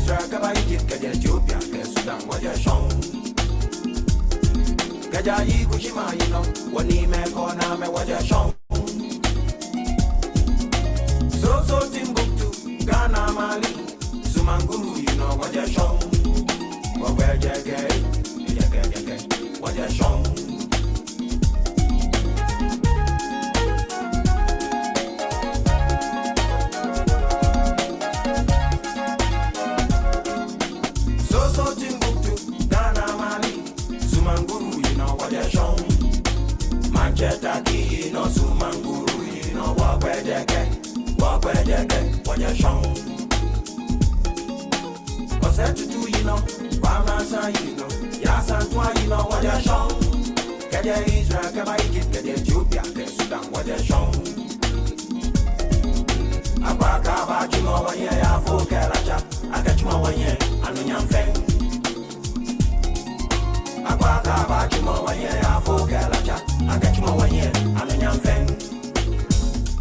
Israel, Kaba Egypt, Kaja Ethiopia, Sudan, Wajashon. Kaja Ikushima, you know, Wanime Kona, me Wajashon. So Timbuktu, Ghana, Mali, Sumanguru, you know, Wajashon. Wajagay, Wajashon. Manchester, no Sumanguru, you know, walk where they get, what you're shown. What's that to do, you know, Pamasa, you know, Yasan, you know, what you're shown. Get Israel, Kaba Egypt, get Ethiopia, Sudan, what you're shown. Abaka, Bachimo, one year, Fokaracha, I got you one year, and when you're fang. Abaka, Bachimo, one year, Fokaracha. I got you one year, I'm a young thing.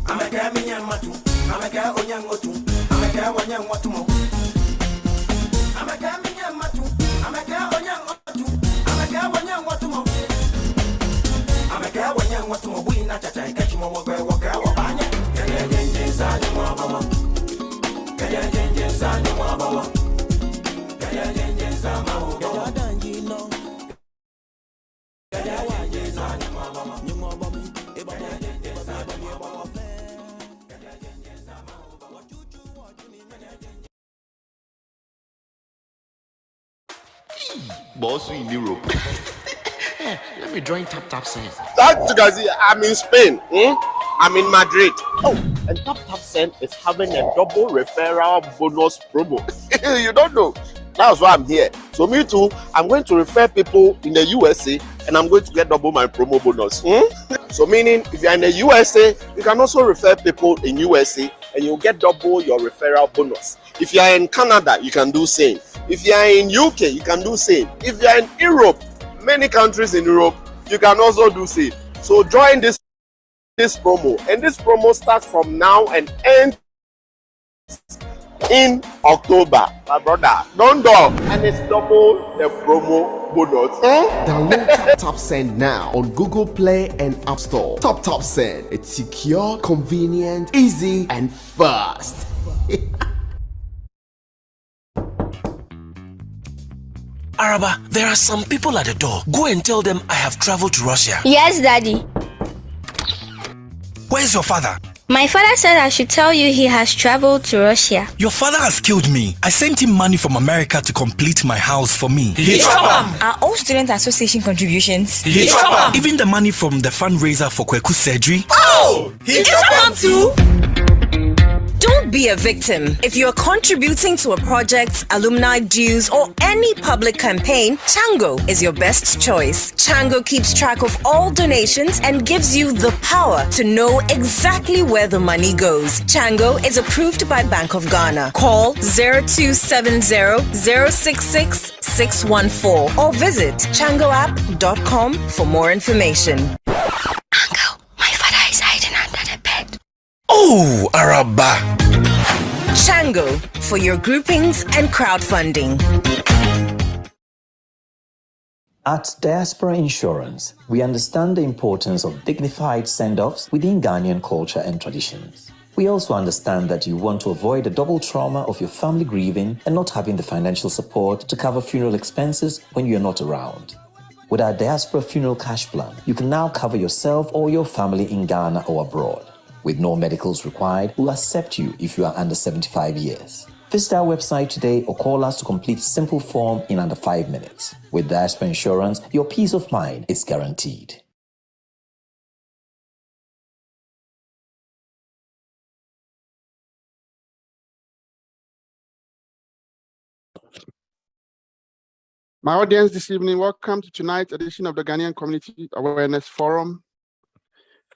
I'm a Gamian Matu, I'm a girl on young Motu, I'm a girl on young Watumo. I'm a Gamian Matu, I'm a girl on young Watu, I'm a girl on young Watumo. I'm a girl on young Watumo, we not a catch you more walk out. Can you change your mama? Can you change your mama? Can you change your mama? Boss in Europe. Let me join Tap Send. That you guys see, I'm in Spain. I'm in Madrid. Oh, and Tap Send is having a double referral bonus promo. You don't know. That's why I'm here. So me too, I'm going to refer people in the USA and I'm going to get double my promo bonus. So meaning, if you're in the USA, you can also refer people in USA and you'll get double your referral bonus. If you're in Canada, you can do same. If you're in UK, you can do same. If you're in Europe, many countries in Europe, you can also do same. So join this promo. And this promo starts from now and ends in October. My brother, don't do. And it's double the promo bonus. Download Tap Send now on Google Play and App Store. Tap Send. It's secure, convenient, easy, and fast. Araba, there are some people at the door. Go and tell them I have traveled to Russia. Yes, Daddy. Where's your father? My father said I should tell you he has traveled to Russia. Your father has killed me. I sent him money from America to complete my house for me. Are all student association contributions? Even the money from the fundraiser for Kweku's surgery. Oh! He too? Don't be a victim. If you're contributing to a project, alumni dues, or any public campaign, Chango is your best choice. Chango keeps track of all donations and gives you the power to know exactly where the money goes. Chango is approved by Bank of Ghana. Call 0270-066-614 or visit changoapp.com for more information. Uncle, my father is hiding under the bed. Oh, Araba. Chango for your groupings and crowdfunding. At Diaspora Insurance, we understand the importance of dignified send-offs within Ghanaian culture and traditions. We also understand that you want to avoid the double trauma of your family grieving and not having the financial support to cover funeral expenses when you're not around. With our Diaspora Funeral Cash Plan, you can now cover yourself or your family in Ghana or abroad. With no medicals required, we'll accept you if you are under 75 years. Visit our website today or call us to complete a simple form in under 5 minutes. With Diaspora Insurance, your peace of mind is guaranteed. My audience this evening, welcome to tonight's edition of the Ghanaian Community Awareness Forum.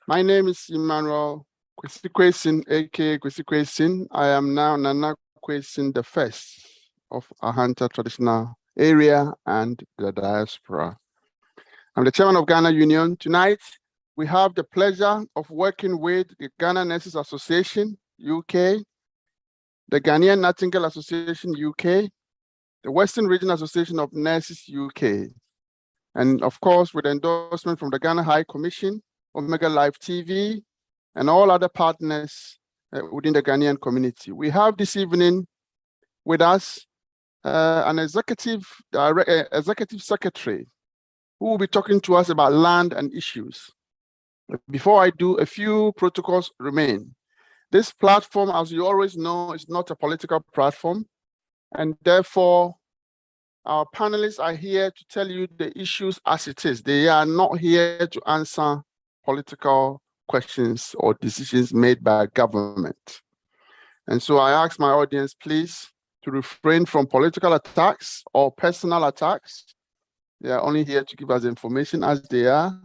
My name is Emmanuel Kwesi Kwesin, aka Kwesi Kwesin. I am now Nana Kwesin the first of Ahanta traditional area and the diaspora. I'm the chairman of Ghana Union. Tonight, we have the pleasure of working with the Ghana Nurses Association, UK, the Ghanaian Nightingale Association, UK, the Western Region Association of Nurses, UK, and of course, with endorsement from the Ghana High Commission, Omega Live TV, and all other partners within the Ghanaian community. We have this evening with us an executive secretary who will be talking to us about land and issues. Before I do, a few protocols remain. This platform, as you always know, is not a political platform, and therefore our panelists are here to tell you the issues as it is. They are not here to answer political questions or decisions made by government. And so I ask my audience, please, to refrain from political attacks or personal attacks. They are only here to give us information as they are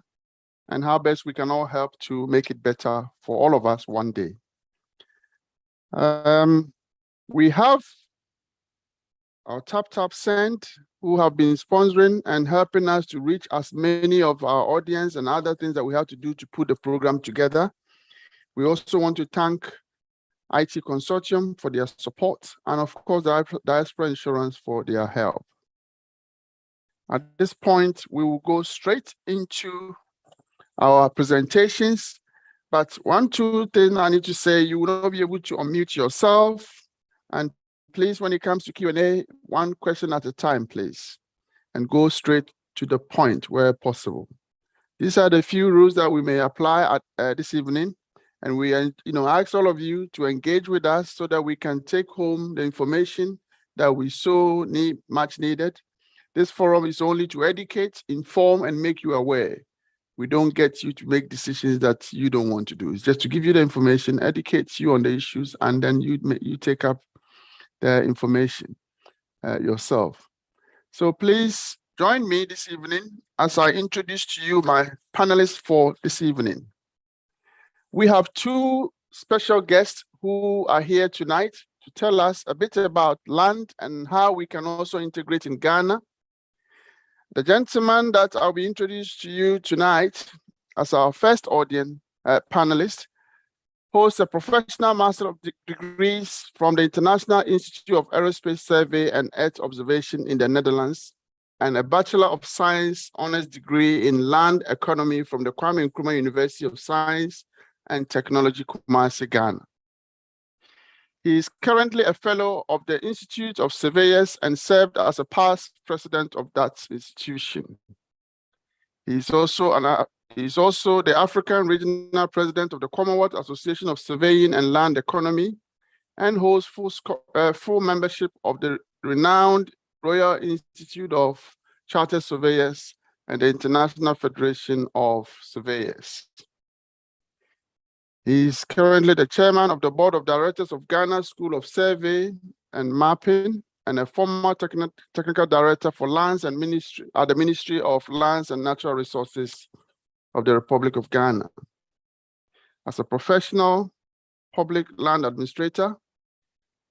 and how best we can all help to make it better for all of us one day. We have our Tap Send, who have been sponsoring and helping us to reach as many of our audience and other things that we have to do to put the program together. We also want to thank IT Consortium for their support, and of course, the Diaspora Insurance for their help. At this point, we will go straight into our presentations, but two things I need to say: you will not be able to unmute yourself, and please, when it comes to Q&A, one question at a time, please, and go straight to the point where possible. These are the few rules that we may apply at this evening, and we ask all of you to engage with us so that we can take home the information that we so much needed. This forum is only to educate, inform, and make you aware. We don't get you to make decisions that you don't want to do. It's just to give you the information, educate you on the issues, and then you take up the information yourself. So please join me this evening as I introduce to you my panelists for this evening. We have two special guests who are here tonight to tell us a bit about land and how we can also integrate in Ghana. The gentleman that I'll be introduced to you tonight as our first audience panelist holds a professional Master of Degrees from the International Institute of Aerospace Survey and Earth Observation in the Netherlands, and a Bachelor of Science Honors Degree in Land Economy from the Kwame Nkrumah University of Science and Technology, Kumasi, Ghana. He is currently a fellow of the Institute of Surveyors and served as a past president of that institution. He is also the African Regional President of the Commonwealth Association of Surveying and Land Economy, and holds full membership of the renowned Royal Institute of Chartered Surveyors and the International Federation of Surveyors. He is currently the chairman of the board of directors of Ghana School of Survey and Mapping, and a former technical director for lands and ministry at the Ministry of Lands and Natural Resources of the Republic of Ghana. As a professional public land administrator,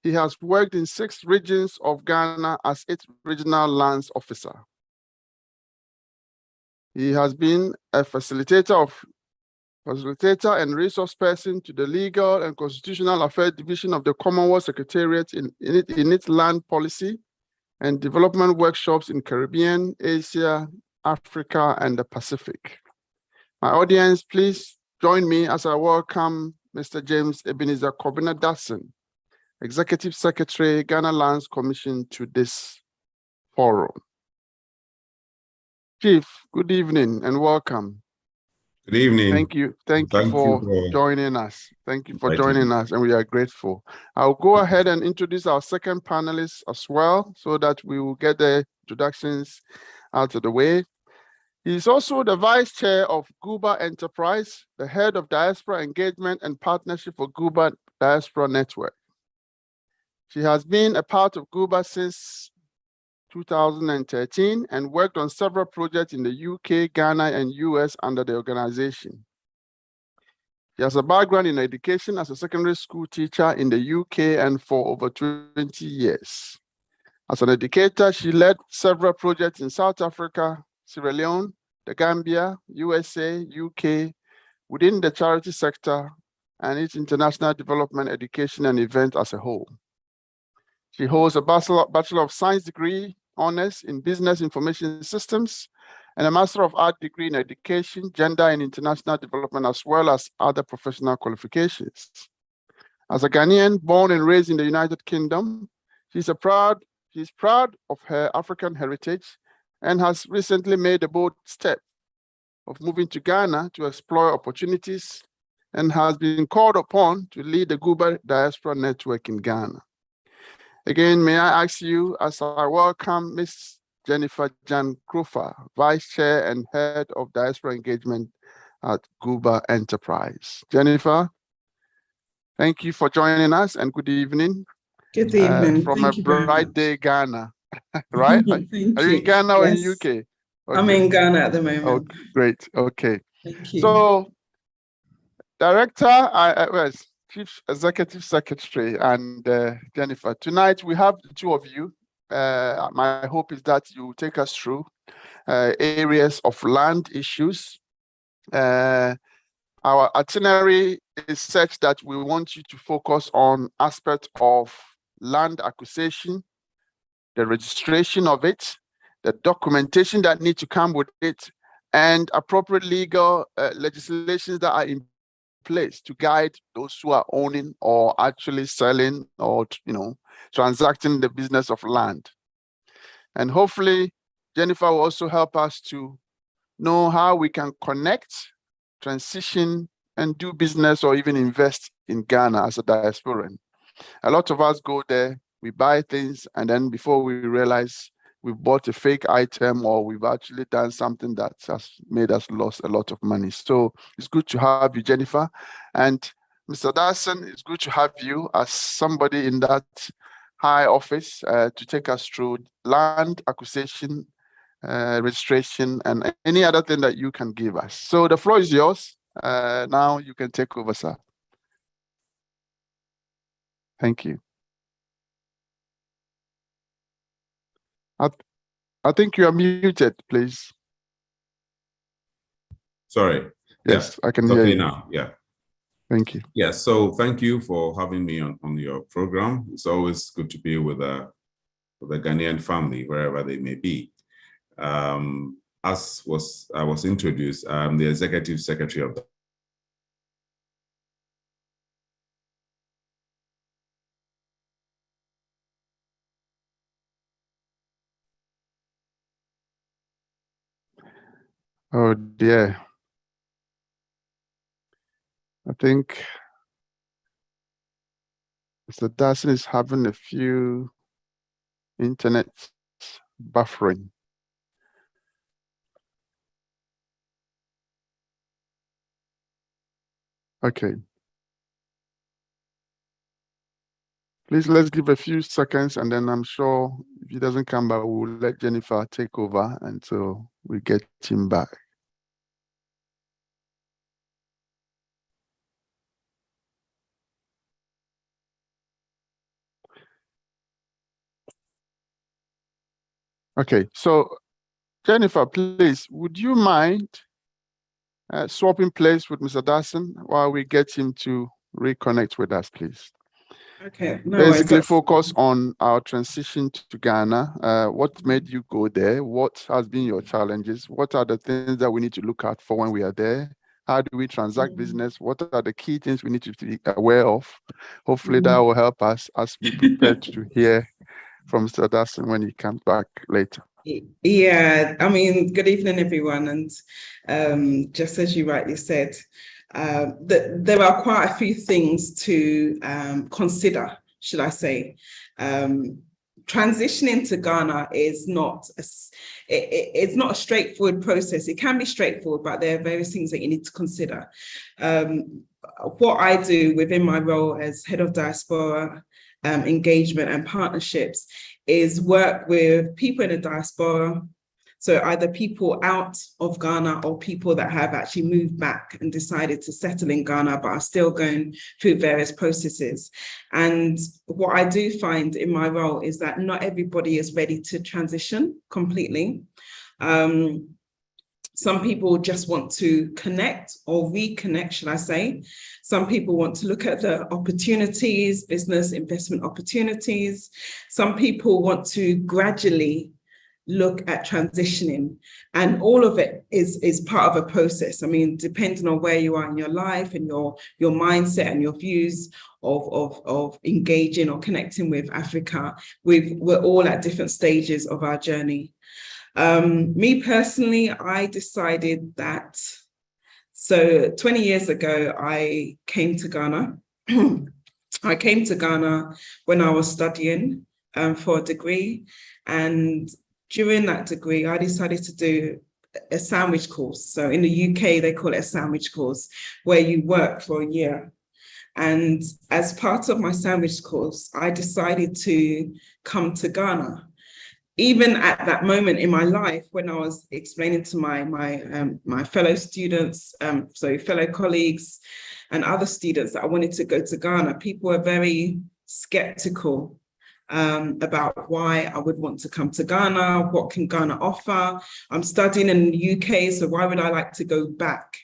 he has worked in 6 regions of Ghana as its regional lands officer. He has been a facilitator and resource person to the Legal and Constitutional Affairs Division of the Commonwealth Secretariat in its land policy and development workshops in Caribbean, Asia, Africa, and the Pacific. My audience, please join me as I welcome Mr. James Ebenezer Kobina Datsun, Executive Secretary, Ghana Lands Commission, to this forum. Chief, good evening and welcome. Good evening. Thank you for joining us. Thank you for joining us, and we are grateful. I'll go ahead and introduce our second panelist as well, so that we will get the introductions out of the way. He's also the Vice Chair of Guba Enterprise, the Head of Diaspora Engagement and Partnership for Guba Diaspora Network. She has been a part of Guba since 2013 and worked on several projects in the UK, Ghana, and US under the organization. He has a background in education as a secondary school teacher in the UK and for over 20 years. As an educator, she led several projects in South Africa, Sierra Leone, the Gambia, USA, UK, within the charity sector and its international development, education, and events as a whole. She holds a Bachelor of Science degree, honors in Business Information Systems, and a Master of Art degree in Education, Gender, and International Development, as well as other professional qualifications. As a Ghanaian born and raised in the United Kingdom, she's proud of her African heritage and has recently made a bold step of moving to Ghana to explore opportunities and has been called upon to lead the Guba Diaspora Network in Ghana. Again, may I ask you, as I welcome Ms. Jennifer Jan Krofa, Vice Chair and Head of Diaspora Engagement at Guba Enterprise. Jennifer, thank you for joining us and good evening. Good evening. From Thank a you very bright much. day, Ghana, right? Thank Are you you. in Ghana or in Yes. UK? Okay. I'm in Ghana at the moment. Oh, great. Okay. Thank you. So, Director, Chief Executive Secretary, and Jennifer, tonight we have the two of you. My hope is that you take us through areas of land issues. Our itinerary is such that we want you to focus on aspects of land acquisition, the registration of it, the documentation that need to come with it, and appropriate legal legislations that are in place to guide those who are owning or actually selling or transacting the business of land. And hopefully Jennifer will also help us to know how we can connect, transition, and do business or even invest in Ghana as a diasporan. A lot of us go there, we buy things, and then before we realize we've bought a fake item or we've actually done something that has made us lose a lot of money. So it's good to have you, Jennifer. And Mr. Dawson, it's good to have you as somebody in that high office to take us through land acquisition, registration, and any other thing that you can give us. So the floor is yours. Now you can take over, sir. Thank you. I think you are muted, please. Sorry. Yes, yeah. I can hear you now. Yeah. Thank you. Yeah, so thank you for having me on your program. It's always good to be with a Ghanaian family, wherever they may be. As I was introduced, I'm the Executive Secretary of the Oh dear. I think Mr. Dawson is having a few internet buffering. Okay. Please, let's give a few seconds, and then I'm sure if he doesn't come back, we'll let Jennifer take over until we get him back. Okay, so Jennifer, please, would you mind swapping place with Mr. Dawson while we get him to reconnect with us, please? Okay. No Basically, worries. focus on our transition to Ghana. What made you go there? What has been your challenges? What are the things that we need to look out for when we are there? How do we transact business? What are the key things we need to be aware of? Hopefully that will help us as we prepare to hear from Mr. Dawson when he comes back later. Yeah, I mean, good evening, everyone. And just as you rightly said, there are quite a few things to consider, should I say. Transitioning to Ghana is not it's not a straightforward process. It can be straightforward, but there are various things that you need to consider. What I do within my role as head of diaspora engagement and partnerships is work with people in the diaspora So either people out of Ghana or people that have actually moved back and decided to settle in Ghana, but are still going through various processes. And what I do find in my role is that not everybody is ready to transition completely. Some people just want to connect or reconnect, should I say. Some people want to look at the opportunities, business investment opportunities. Some people want to gradually look at transitioning, and all of it is part of a process. I mean, depending on where you are in your life and your mindset and your views of engaging or connecting with Africa, we're all at different stages of our journey. Me personally, I decided that, so 20 years ago, I came to Ghana. I came to Ghana when I was studying for a degree, and during that degree, I decided to do a sandwich course. So in the UK, they call it a sandwich course, where you work for a year. And as part of my sandwich course, I decided to come to Ghana. Even at that moment in my life, when I was explaining to my fellow students, so fellow colleagues and other students that I wanted to go to Ghana, people were very skeptical about why I would want to come to Ghana. What can Ghana offer? I'm studying in the UK, so why would I like to go back?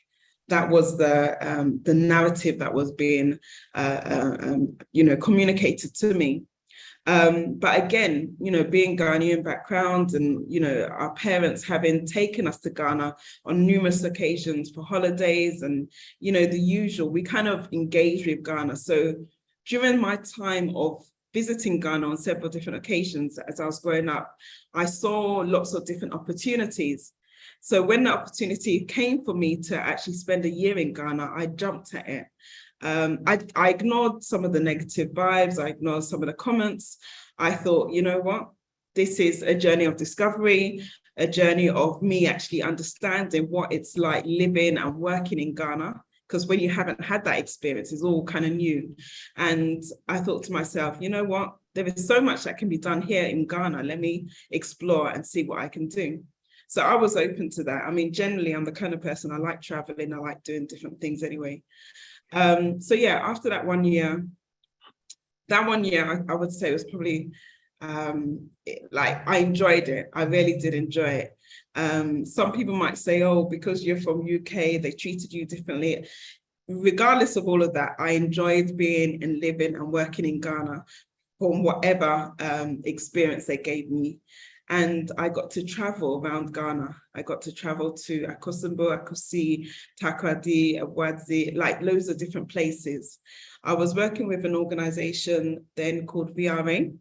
That was the narrative that was being, communicated to me. But again, being Ghanaian background and, our parents having taken us to Ghana on numerous occasions for holidays and, the usual, we kind of engaged with Ghana. So during my time of visiting Ghana on several different occasions as I was growing up, I saw lots of different opportunities. So when the opportunity came for me to actually spend a year in Ghana, I jumped at it. I ignored some of the negative vibes. I ignored some of the comments. I thought, you know what? This is a journey of discovery, a journey of me actually understanding what it's like living and working in Ghana. Because when you haven't had that experience, it's all kind of new. And I thought to myself, you know what? There is so much that can be done here in Ghana. Let me explore and see what I can do. So I was open to that. I mean, generally, I'm the kind of person, I like traveling. I like doing different things anyway. So yeah, after that 1 year, I would say it was probably, I enjoyed it. I really did enjoy it. Some people might say, oh, because you're from UK, they treated you differently. Regardless of all of that, I enjoyed being and living and working in Ghana from whatever experience they gave me. And I got to travel around Ghana. I got to travel to Akosombo, Akosi, Takoradi, Abuadzi, like loads of different places. I was working with an organization then called VRA.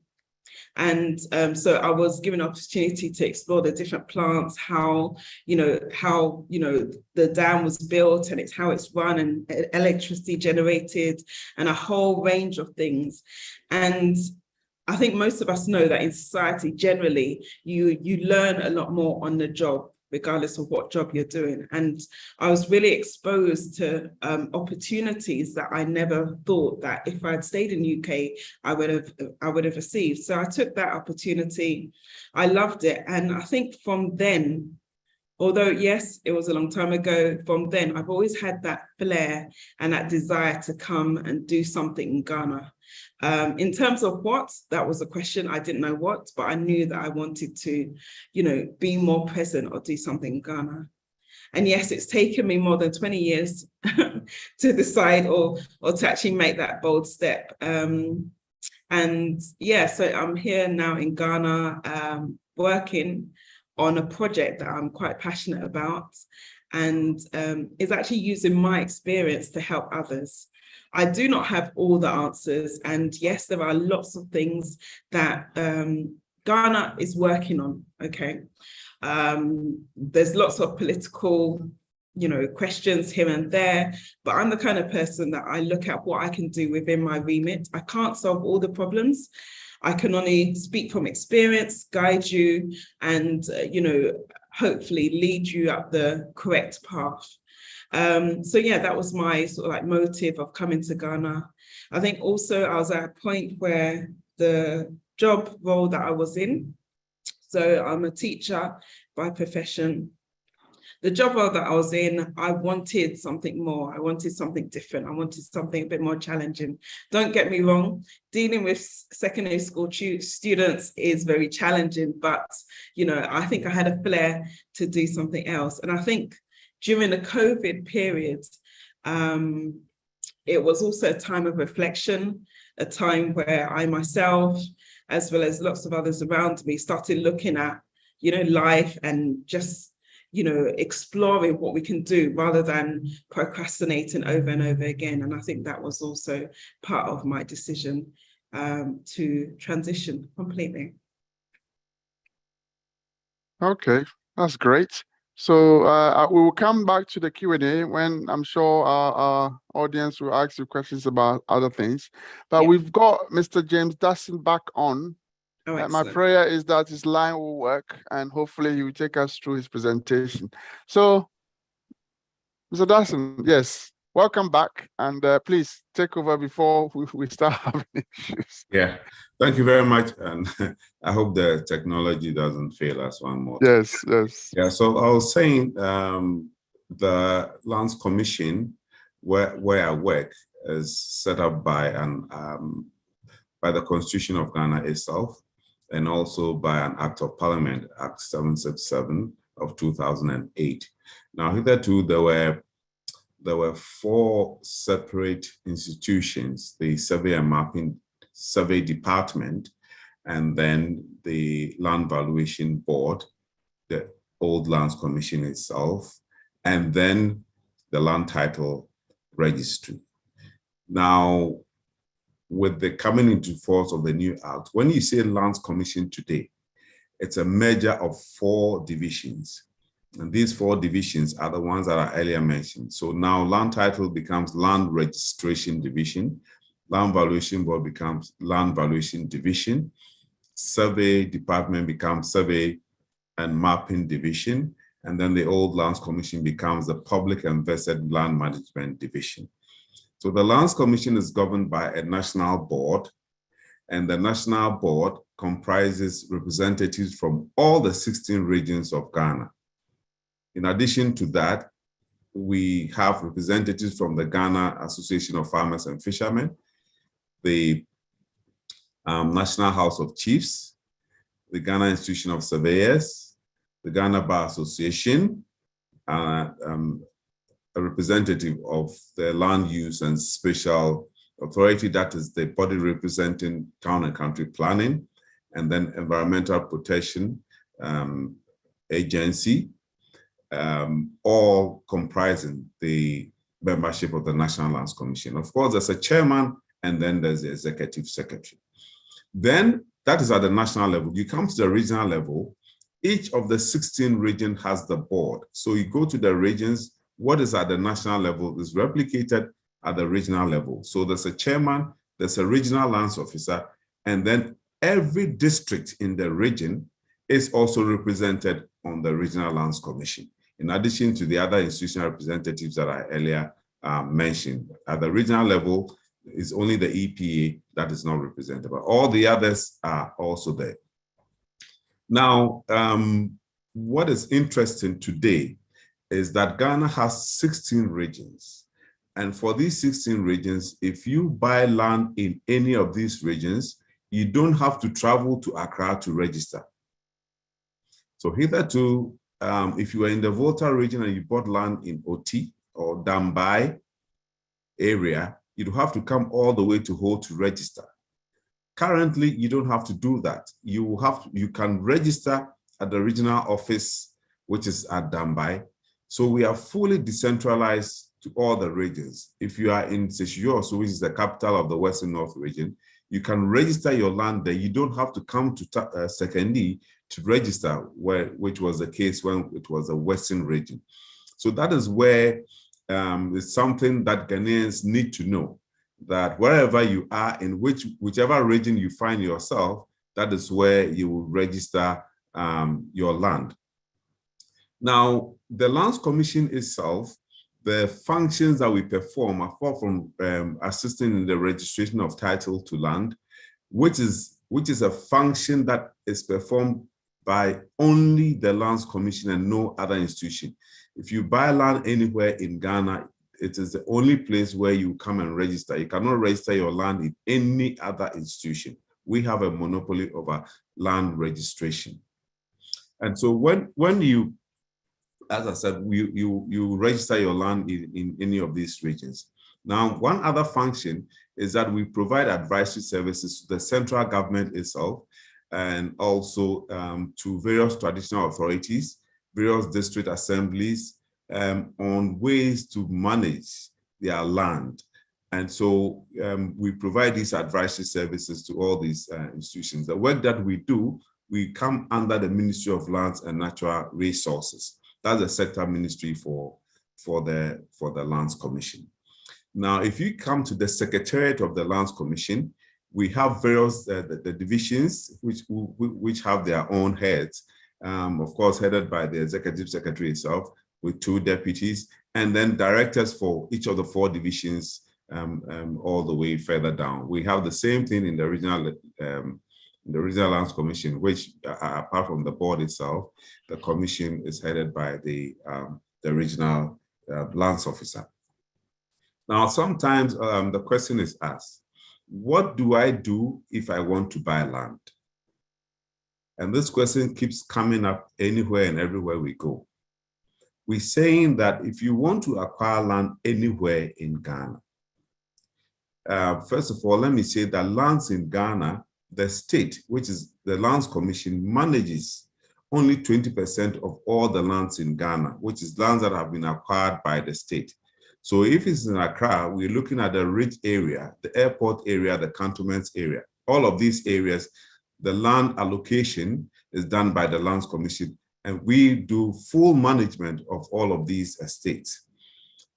And so I was given an opportunity to explore the different plants, how the dam was built and how it's run and electricity generated and a whole range of things. And I think most of us know that in society, generally, you learn a lot more on the job, regardless of what job you're doing. And I was really exposed to opportunities that I never thought that if I'd stayed in UK, I would have received. So I took that opportunity. I loved it. And I think from then, although, yes, it was a long time ago, from then, I've always had that flair and that desire to come and do something in Ghana. In terms of what, that was a question. I didn't know what, but I knew that I wanted to, be more present or do something in Ghana. And yes, it's taken me more than 20 years to decide or to actually make that bold step. And yeah, so I'm here now in Ghana, working on a project that I'm quite passionate about, and is actually using my experience to help others. I do not have all the answers, and yes, there are lots of things that Ghana is working on, okay? There's lots of political, questions here and there, but I'm the kind of person that I look at what I can do within my remit. I can't solve all the problems. I can only speak from experience, guide you, and, hopefully lead you up the correct path. So yeah, that was my sort of like motive of coming to Ghana. I think also I was at a point where the job role that I was in, so I'm a teacher by profession. The job role that I was in, I wanted something more. I wanted something different. I wanted something a bit more challenging. Don't get me wrong, dealing with secondary school students is very challenging, but I think I had a flair to do something else. And I think during the COVID period, it was also a time of reflection, a time where I myself, as well as lots of others around me, started looking at, life and just exploring what we can do rather than procrastinating over and over again. And I think that was also part of my decision to transition completely. Okay, that's great. So we will come back to the Q&A when I'm sure our audience will ask you questions about other things. But we've got Mr. James Dasson back on. My prayer is that his line will work and hopefully he will take us through his presentation. So, Mr. Dasson, yes, welcome back. And please take over before we start having issues. Yeah, thank you very much. And I hope the technology doesn't fail us one more time. Yes, yes. Yeah, so I was saying the Lands Commission, where I work, is set up by the Constitution of Ghana itself, and also by an Act of Parliament, Act 767 of 2008. Now, hitherto, there were 4 separate institutions: the Survey and Mapping Survey Department, and then the Land Valuation Board, the Old Lands Commission itself, and then the Land Title Registry. Now, with the coming into force of the new act, when you say Lands Commission today, it's a merger of 4 divisions. And these 4 divisions are the ones that I earlier mentioned. So now Land Title becomes Land Registration Division, Land Valuation Board becomes Land Valuation Division, Survey Department becomes Survey and Mapping Division, and then the Old Lands Commission becomes the Public and Vested Land Management Division. So the Lands Commission is governed by a national board, and the national board comprises representatives from all the 16 regions of Ghana. In addition to that, we have representatives from the Ghana Association of Farmers and Fishermen, the National House of Chiefs, the Ghana Institution of Surveyors, the Ghana Bar Association, a representative of the Land Use and Spatial Authority, that is the body representing town and country planning, and then Environmental Protection Agency, all comprising the membership of the National Lands Commission. Of course, there's a chairman, and then there's the executive secretary. Then that is at the national level. You come to the regional level, each of the 16 regions has the board. So you go to the regions, what is at the national level is replicated at the regional level. So there's a chairman, there's a regional lands officer, and then every district in the region is also represented on the Regional Lands Commission, in addition to the other institutional representatives that I earlier mentioned. At the regional level, it's only the EPA that is not represented, but all the others are also there. Now, what is interesting today is that Ghana has 16 regions. And for these 16 regions, if you buy land in any of these regions, you don't have to travel to Accra to register. So hitherto, if you are in the Volta region and you bought land in Oti or Dambai area, you'd have to come all the way to Ho to register. Currently, you don't have to do that. You can register at the regional office, which is at Dambai. So we are fully decentralized to all the regions. If you are in Seshio, which is the capital of the Western North region, you can register your land there. You don't have to come to Sekendi to register, which was the case when it was a Western region. So that is where it's something that Ghanaians need to know, that wherever you are, in whichever region you find yourself, that is where you will register your land. Now, the Lands Commission itself, the functions that we perform, apart from assisting in the registration of title to land, which is a function that is performed by only the Lands Commission and no other institution. If you buy land anywhere in Ghana, it is the only place where you come and register. You cannot register your land in any other institution. We have a monopoly over land registration. And so when you, as I said, you register your land in any of these regions. Now, one other function is that we provide advisory services to the central government itself, and also to various traditional authorities, various district assemblies, on ways to manage their land. And so we provide these advisory services to all these institutions. The work that we do, we come under the Ministry of Lands and Natural Resources. That's the sector ministry for the Lands Commission. Now, if you come to the Secretariat of the Lands Commission, we have various the divisions which have their own heads, of course, headed by the Executive Secretary itself, with 2 deputies, and then directors for each of the 4 divisions all the way further down. We have the same thing in the Regional Lands Commission, which, apart from the board itself, the commission is headed by the regional lands officer. Now, sometimes the question is asked, what do I do if I want to buy land? And this question keeps coming up anywhere and everywhere we go. We're saying that if you want to acquire land anywhere in Ghana, first of all, let me say that lands in Ghana, the state, which is the Lands Commission, manages only 20% of all the lands in Ghana, which is lands that have been acquired by the state. So if it's in Accra, we're looking at the rich area, the airport area, the cantonments area. All of these areas, the land allocation is done by the Lands Commission, and we do full management of all of these estates.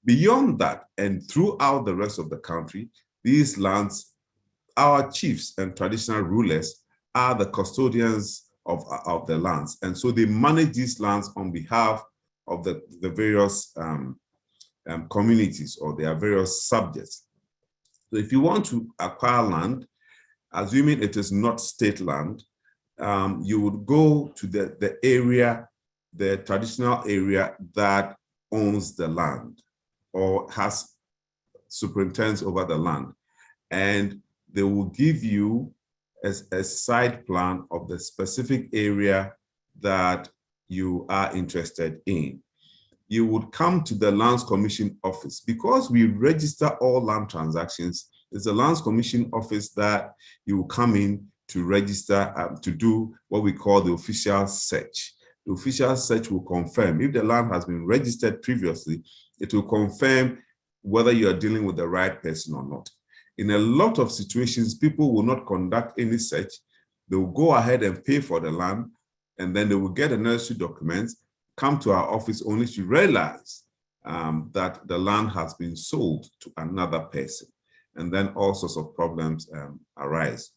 Beyond that, and throughout the rest of the country, these lands, our chiefs and traditional rulers are the custodians of the lands. And so they manage these lands on behalf of the various communities or their various subjects. So if you want to acquire land, assuming it is not state land, you would go to the area, the traditional area that owns the land or has superintends over the land. And they will give you a side plan of the specific area that you are interested in. You would come to the Lands Commission office. Because we register all land transactions, it's the Lands Commission office that you will come in to register, to do what we call the official search. The official search will confirm if the land has been registered previously, it will confirm whether you are dealing with the right person or not. In a lot of situations, people will not conduct any search. They will go ahead and pay for the land, and then they will get the necessary documents, come to our office only to realize that the land has been sold to another person. And then all sorts of problems arise.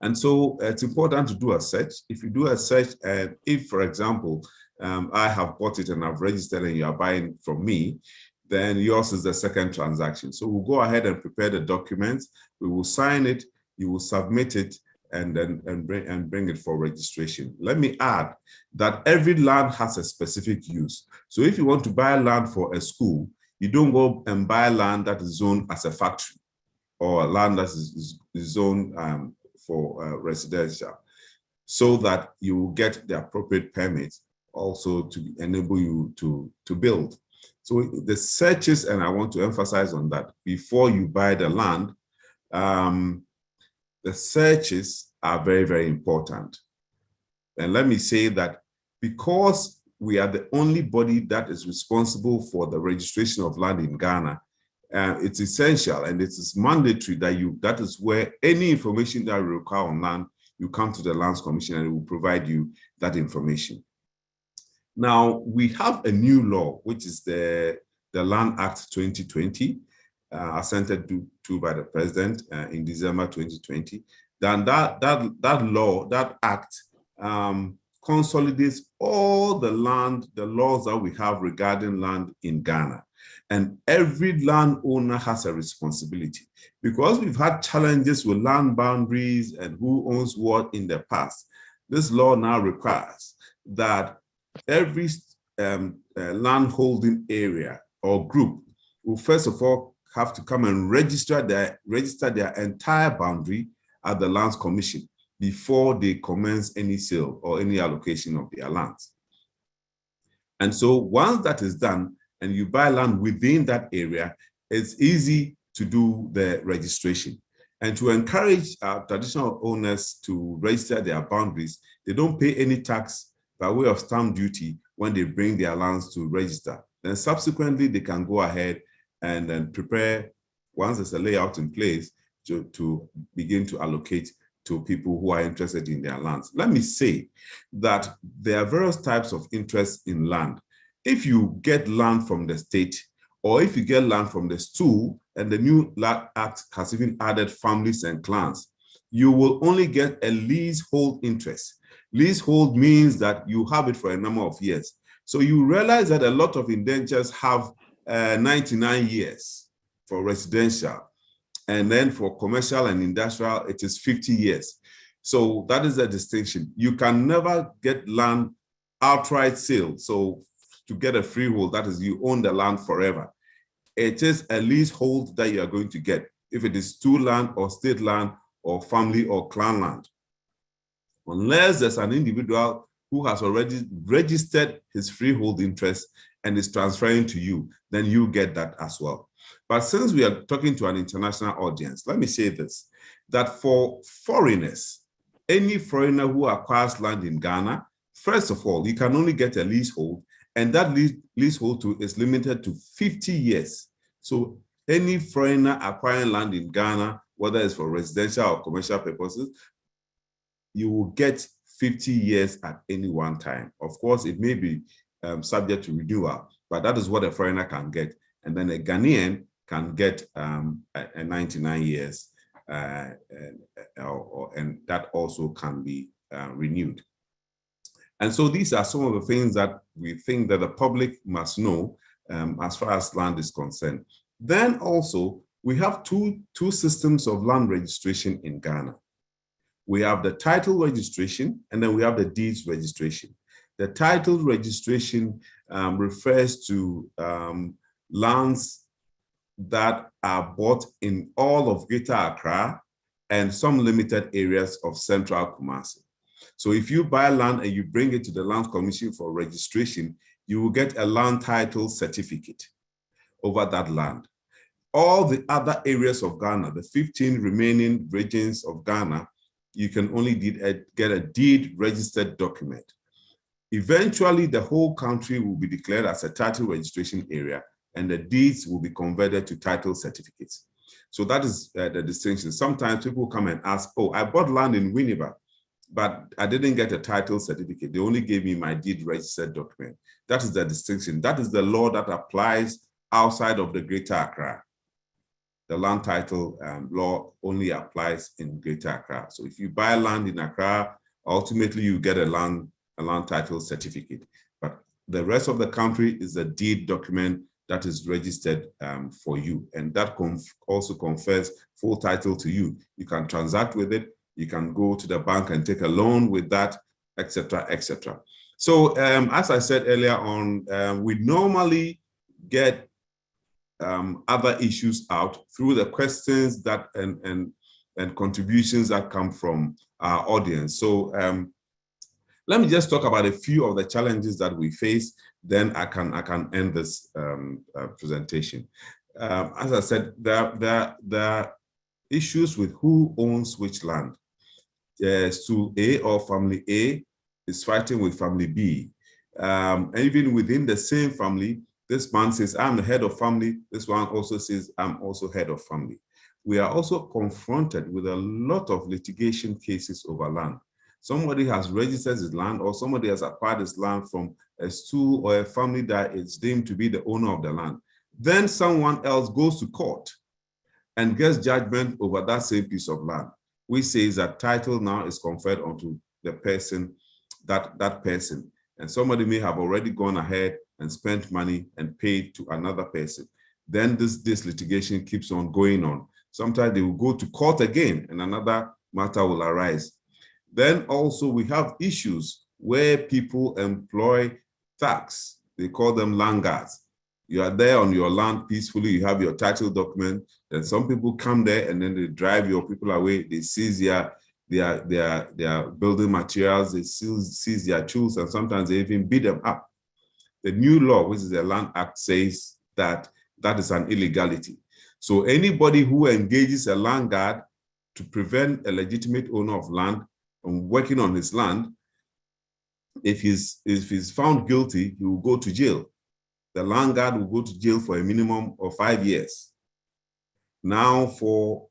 And so it's important to do a search. If you do a search, and if, for example, I have bought it and I've registered and you are buying from me, then yours is the second transaction. So we'll go ahead and prepare the documents. We will sign it, you will submit it, and then bring it for registration. Let me add that every land has a specific use. So if you want to buy land for a school, you don't go and buy land that is zoned as a factory or land that is zoned for residential, so that you will get the appropriate permits also to enable you to build. So the searches, and I want to emphasize on that, before you buy the land, the searches are very, very important. And let me say that because we are the only body that is responsible for the registration of land in Ghana, it's essential and it is mandatory that is where any information that you require on land, you come to the Lands Commission and it will provide you that information. Now, we have a new law, which is the Land Act 2020, assented to by the President in December 2020. Then that law, that act, consolidates all the laws that we have regarding land in Ghana. And every landowner has a responsibility. Because we've had challenges with land boundaries and who owns what in the past, this law now requires that every land holding area or group will first of all have to come and register their entire boundary at the Lands Commission before they commence any sale or any allocation of their lands. And so once that is done and you buy land within that area, it's easy to do the registration. And to encourage our traditional owners to register their boundaries, they don't pay any tax by way of stamp duty when they bring their lands to register. Then subsequently, they can go ahead and then prepare, once there's a layout in place, to begin to allocate to people who are interested in their lands. Let me say that there are various types of interest in land. If you get land from the state, or if you get land from the stool, and the new Land Act has even added families and clans, you will only get a leasehold interest. Leasehold means that you have it for a number of years. So you realize that a lot of indentures have 99 years for residential. And then for commercial and industrial, it is 50 years. So that is the distinction. You can never get land outright sale. So to get a freehold, that is, you own the land forever. It is a leasehold that you are going to get, if it is stool land or state land or family or clan land. Unless there's an individual who has already registered his freehold interest and is transferring to you, then you get that as well. But since we are talking to an international audience, let me say this, that for foreigners, any foreigner who acquires land in Ghana, first of all, you can only get a leasehold, and that leasehold is limited to 50 years. So any foreigner acquiring land in Ghana, whether it's for residential or commercial purposes, you will get 50 years at any one time. Of course, it may be subject to renewal, but that is what a foreigner can get. And then a Ghanaian can get a 99 years, and that also can be renewed. And so these are some of the things that we think that the public must know as far as land is concerned. Then also, we have two systems of land registration in Ghana. We have the title registration, and then we have the deeds registration. The title registration refers to lands that are bought in all of Greater Accra and some limited areas of Central Kumasi. So if you buy land and you bring it to the Land Commission for registration, you will get a land title certificate over that land. All the other areas of Ghana, the 15 remaining regions of Ghana, you can only get a deed registered document. Eventually, the whole country will be declared as a title registration area, and the deeds will be converted to title certificates. So that is the distinction. Sometimes people come and ask, oh, I bought land in Winneba, but I didn't get a title certificate. They only gave me my deed registered document. That is the distinction. That is the law that applies outside of the Greater Accra. The land title law only applies in Greater Accra. So if you buy land in Accra, ultimately you get a land title certificate. But the rest of the country is a deed document that is registered for you. And that also confers full title to you. You can transact with it. You can go to the bank and take a loan with that, etc., etc. So as I said earlier on, we normally get other issues out through the questions that and contributions that come from our audience. So let me just talk about a few of the challenges that we face. Then I can end this presentation. As I said, there are issues with who owns which land. Stool A or family A is fighting with family B. And even within the same family, this man says, I'm the head of family. This one also says, I'm also head of family. We are also confronted with a lot of litigation cases over land. Somebody has registered his land, or somebody has acquired his land from a stool or a family that is deemed to be the owner of the land. Then someone else goes to court and gets judgment over that same piece of land, which says that title now is conferred onto the person, that person. And somebody may have already gone ahead and spent money and paid to another person. Then this litigation keeps on going on. Sometimes they will go to court again and another matter will arise. Then also we have issues where people employ thugs. They call them land guards. You are there on your land peacefully, you have your title document, then some people come there and then they drive your people away, they seize their building materials, they seize their tools, and sometimes they even beat them up. The new law, which is the Land Act, says that that is an illegality. So anybody who engages a land guard to prevent a legitimate owner of land from working on his land, if he's found guilty, he will go to jail. The land guard will go to jail for a minimum of 5 years. Now, for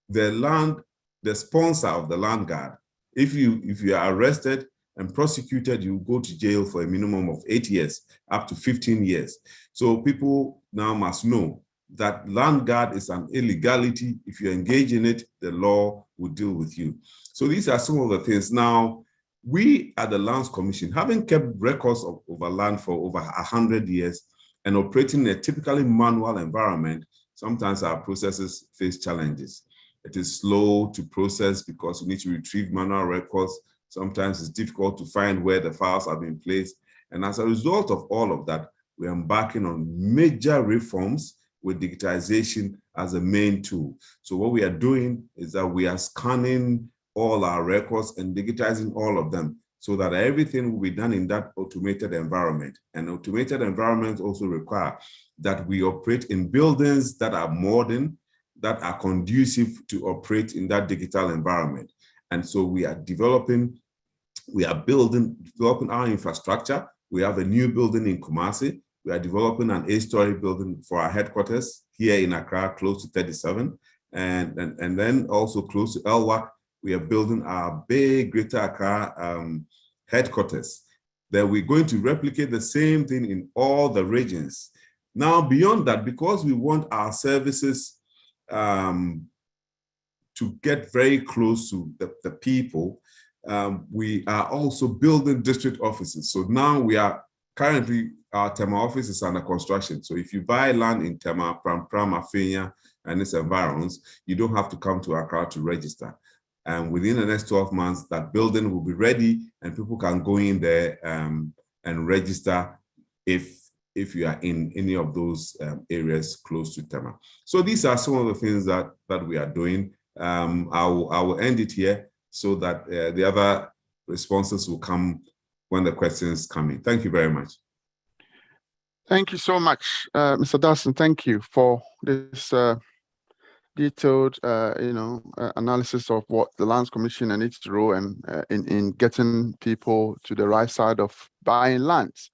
the sponsor of the land guard, if you are arrested and prosecuted, you go to jail for a minimum of 8 years, up to 15 years. So people now must know that land guard is an illegality. If you engage in it, the law will deal with you. So these are some of the things. Now, we at the Lands Commission, having kept records of land for over 100 years and operating in a typically manual environment, sometimes our processes face challenges. It is slow to process because you need to retrieve manual records. Sometimes it's difficult to find where the files have been placed. And as a result of all of that, we're embarking on major reforms with digitization as a main tool. So what we are doing is that we are scanning all our records and digitizing all of them so that everything will be done in that automated environment. And automated environments also require that we operate in buildings that are modern, that are conducive to operate in that digital environment. And so we are developing our infrastructure. We have a new building in Kumasi. We are developing an 8-story building for our headquarters here in Accra, close to 37. And then also close to Elwak, we are building our big Greater Accra headquarters. Then we're going to replicate the same thing in all the regions. Now, beyond that, because we want our services to get very close to the people, we are also building district offices. So now we are currently, our Tema office is under construction. So if you buy land in Tema, Pram, Afenya, and its environs, you don't have to come to Accra to register. And within the next 12 months, that building will be ready and people can go in there and register if you are in any of those areas close to Tema. So these are some of the things that we are doing. I will end it here so that the other responses will come when the questions come in. Thank you very much. Thank you so much, Mr. Dawson. Thank you for this detailed, analysis of what the Lands Commission and its role and in getting people to the right side of buying lands.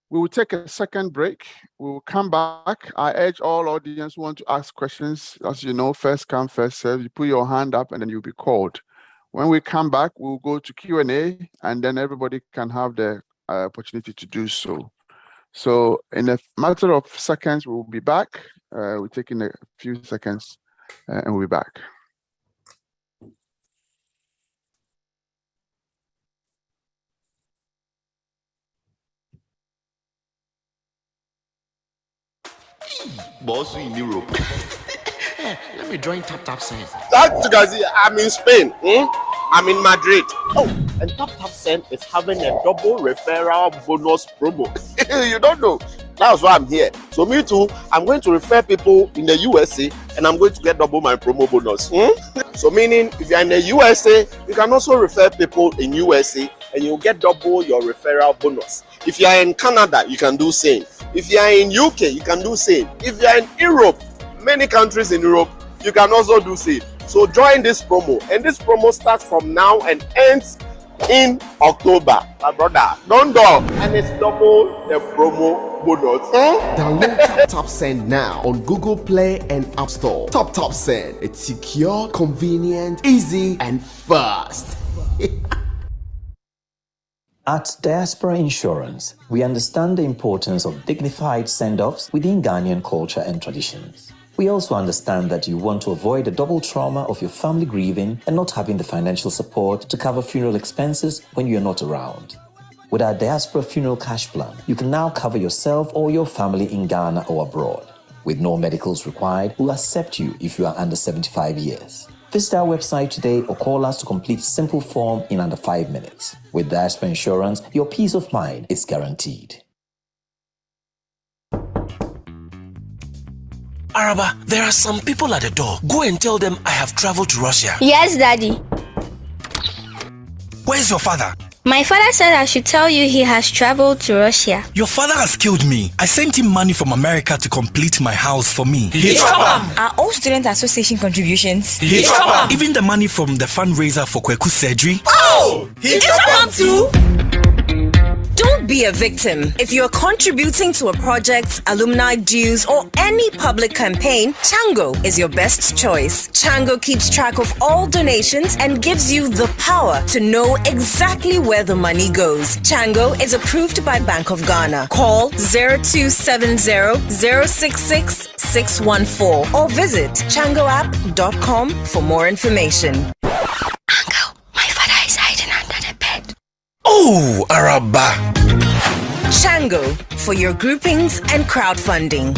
We will take a second break. We will come back. I urge all audience who want to ask questions, as you know, first come, first serve. You put your hand up and then you'll be called. When we come back, we'll go to Q&A and then everybody can have the opportunity to do so. So in a matter of seconds, we'll be back. We're taking a few seconds and we'll be back. Boss in Europe. Let me join Tap Send. That's because I'm in Spain. I'm in Madrid. Oh, and Tap Send is having a double referral bonus promo. You don't know. That's why I'm here. So me too, I'm going to refer people in the USA and I'm going to get double my promo bonus. So meaning if you're in the USA, you can also refer people in USA and you'll get double your referral bonus. If you're in Canada, you can do same. If you're in UK, you can do same. If you're in Europe, many countries in Europe, you can also do same. So join this promo, and this promo starts from now and ends in October. My brother, don't go. And it's double the promo bonus. Download Tap Send now on Google Play and App Store. Tap Send. It's secure, convenient, easy, and fast. At Diaspora Insurance, we understand the importance of dignified send-offs within Ghanaian culture and traditions. We also understand that you want to avoid the double trauma of your family grieving and not having the financial support to cover funeral expenses when you're not around. With our Diaspora Funeral Cash Plan, you can now cover yourself or your family in Ghana or abroad. With no medicals required, we'll accept you if you are under 75 years. Visit our website today or call us to complete a simple form in under 5 minutes. With Diaspora Insurance, your peace of mind is guaranteed. Araba, there are some people at the door. Go and tell them I have traveled to Russia. Yes, Daddy. Where's your father? My father said I should tell you he has traveled to Russia. Your father has killed me. I sent him money from America to complete my house for me. Are all student association contributions? Even the money from the fundraiser for Kweku's surgery. Oh! Too? Don't be a victim. If you're contributing to a project, alumni dues, or any public campaign, Chango is your best choice. Chango keeps track of all donations and gives you the power to know exactly where the money goes. Chango is approved by Bank of Ghana. Call 0270-066-614 or visit changoapp.com for more information. Uncle, my father is hiding under the bed. Oh, Araba. Chango for your groupings and crowdfunding.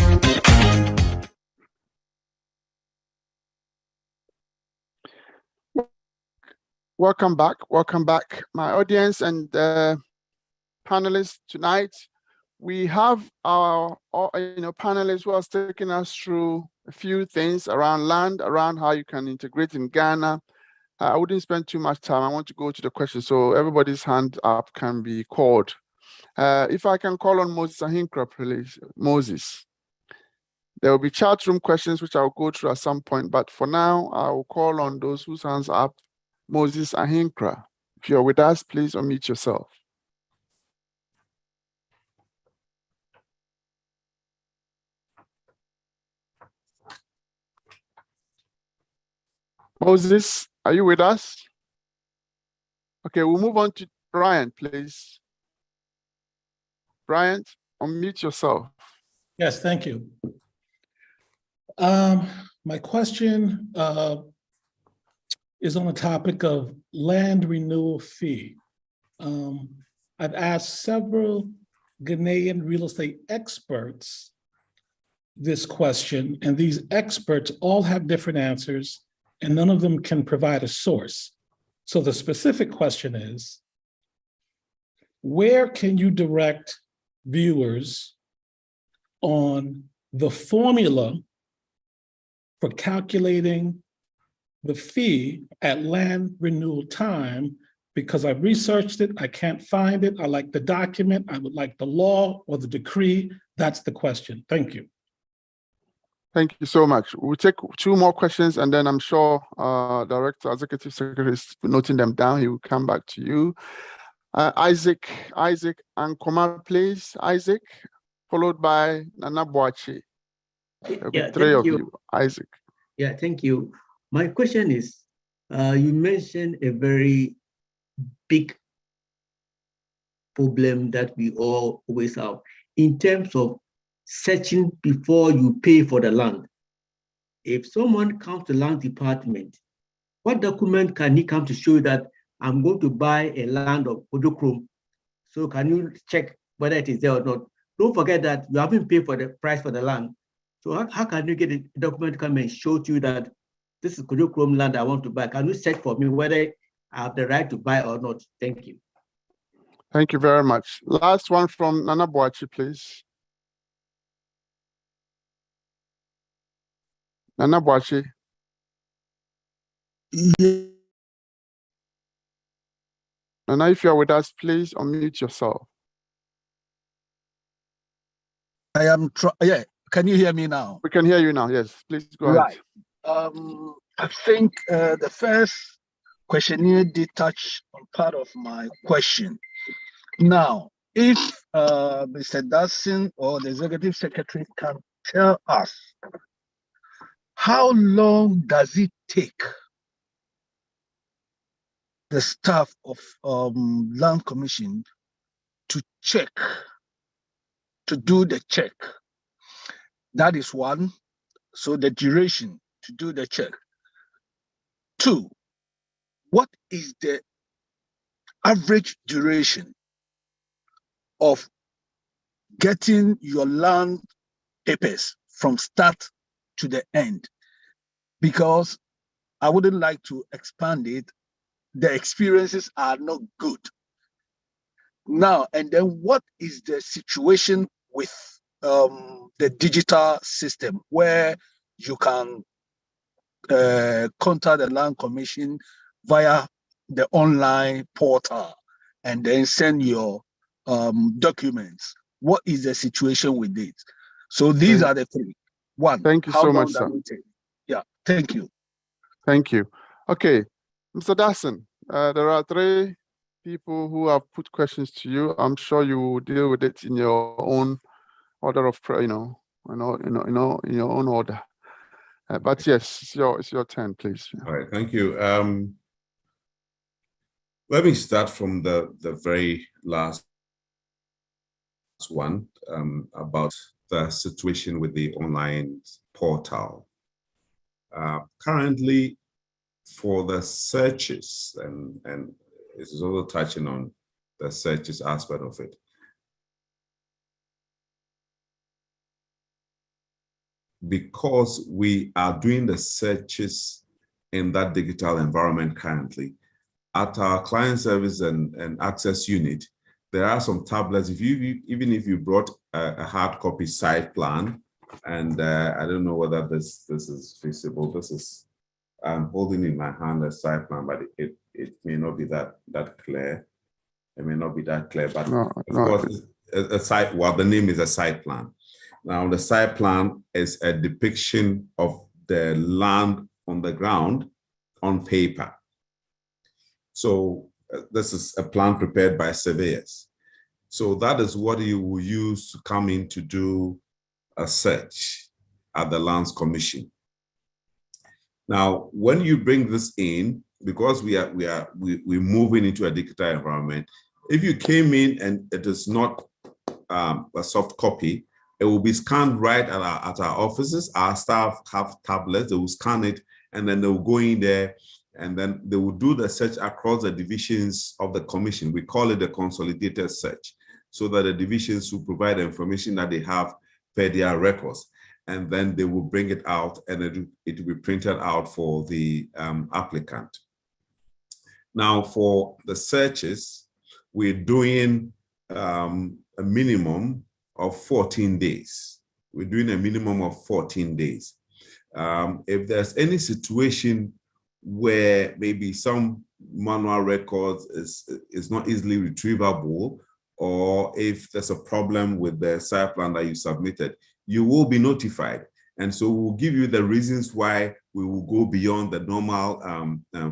Welcome back, my audience and panelists tonight. We have our panelists who are taking us through a few things around land, around how you can integrate in Ghana. I wouldn't spend too much time. I want to go to the questions, so everybody's hand up can be called. If I can call on Moses Ahinkra, please. Moses. There will be chat room questions, which I'll go through at some point, but for now, I will call on those whose hands are up. Moses Ahinkra. If you're with us, please unmute yourself. Moses, are you with us? Okay, we'll move on to Brian, please. Brian, unmute yourself. Yes, thank you. My question is on the topic of land renewal fee. I've asked several Ghanaian real estate experts this question, and these experts all have different answers, and none of them can provide a source. So the specific question is, where can you direct viewers on the formula for calculating the fee at land renewal time? Because I've researched it, I can't find it. I like the document, I would like the law or the decree. That's the question. Thank you. Thank you so much. We'll take two more questions, and then I'm sure Director, Executive Secretary is noting them down. He will come back to you. Isaac and Koma, please. Isaac, followed by Nana Boachi. There'll be three of you. Isaac. Yeah, thank you. My question is, you mentioned a very big problem that we all always have in terms of searching before you pay for the land. If someone comes to land department, what document can he come to show that I'm going to buy a land of Kodokrom? So can you check whether it is there or not? Don't forget that you haven't paid for the price for the land. So how can you get a document to come and show to you that this is Kodokrom land I want to buy? Can you check for me whether I have the right to buy or not? Thank you. Thank you very much. Last one from Nana Boachi, please. Nana Boachi. Nana, if you're with us, please unmute yourself. I am yeah. Can you hear me now? We can hear you now. Yes, please go ahead. I think the first questionnaire did touch on part of my question. Now, if Mr. Dawson or the Executive Secretary can tell us how long does it take the staff of Land Commission to check, to do the check? That is one. So the duration to do the check. Two, what is the average duration of getting your land papers from start to the end? Because I wouldn't like to expand it. The experiences are not good. Now, and then what is the situation with the digital system where you can contact the Land Commission via the online portal and then send your documents? What is the situation with it? So these are the three. One, thank you how so long much, does sir. it take? Yeah, thank you. Thank you. Okay, Mr. Dasson, there are three people who have put questions to you. I'm sure you will deal with it in your own order of prayer, in your own order. But yes, it's your turn, please. All right, thank you. Let me start from the very last one about the situation with the online portal. Currently, for the searches, and this is also touching on the searches aspect of it. Because we are doing the searches in that digital environment currently, at our client service and access unit, there are some tablets. Even if you brought a hard copy site plan, and I don't know whether this is visible. This is, I'm holding in my hand a site plan, but it may not be that clear. It may not be that clear, but of course, a site. Well, the name is a site plan. Now, the site plan is a depiction of the land on the ground on paper. So this is a plan prepared by surveyors. So that is what you will use to come in to do a search at the Lands Commission. Now, when you bring this in, because we're moving into a digital environment, if you came in and it is not a soft copy, it will be scanned right at our offices. Our staff have tablets, they will scan it, and then they will go in there, and then they will do the search across the divisions of the commission. We call it a consolidated search, so that the divisions will provide the information that they have per their records, and then they will bring it out, and it will be printed out for the applicant. Now, for the searches, we're doing a minimum of 14 days. We're doing a minimum of 14 days. If there's any situation where maybe some manual records is not easily retrievable, or if there's a problem with the site plan that you submitted, you will be notified. And so we'll give you the reasons why we will go beyond the normal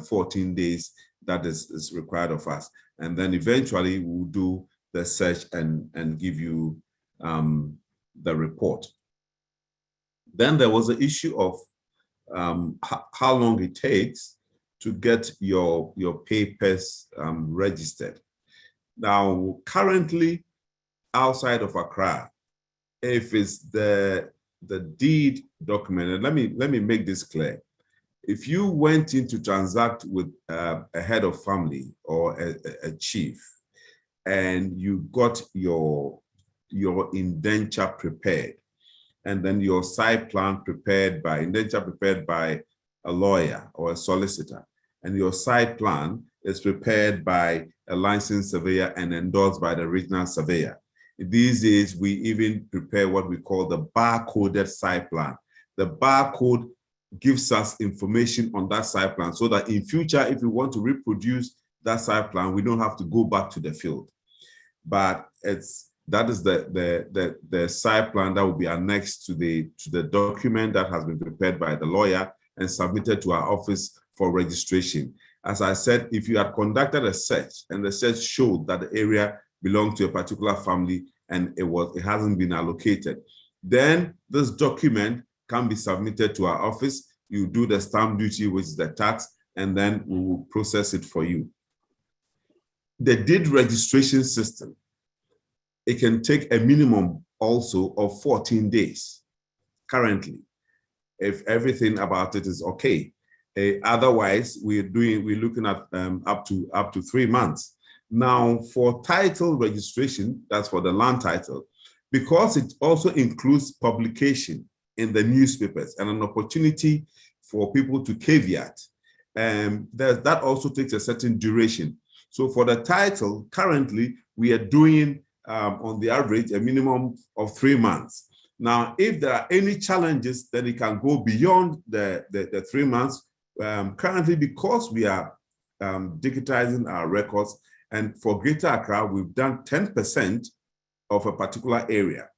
14 days that is required of us. And then eventually we'll do the search and give you the report. Then there was the issue of how long it takes to get your papers registered. Now, currently outside of Accra, if it's the deed document, and let me make this clear. If you went in to transact with a head of family or a chief, and you got your indenture prepared, and then your site plan prepared by a lawyer or a solicitor, and your site plan is prepared by a licensed surveyor and endorsed by the regional surveyor. These days, we even prepare what we call the bar-coded site plan. The barcode gives us information on that site plan, so that in future, if we want to reproduce that site plan, we don't have to go back to the field. But that is the site plan that will be annexed to the document that has been prepared by the lawyer and submitted to our office for registration. As I said, if you had conducted a search and the search showed that the area belonged to a particular family and it hasn't been allocated, then this document can be submitted to our office. You do the stamp duty, which is the tax, and then we will process it for you. The deed registration system, it can take a minimum also of 14 days currently, if everything about it is okay. Otherwise, we're looking at up to 3 months. Now, for title registration, that's for the land title, because it also includes publication in the newspapers and an opportunity for people to caveat. that also takes a certain duration. So for the title, currently, we are doing on the average a minimum of 3 months. Now, if there are any challenges, then it can go beyond the 3 months. Currently, because we are digitizing our records, and for Greater Accra, we've done 10% of a particular area.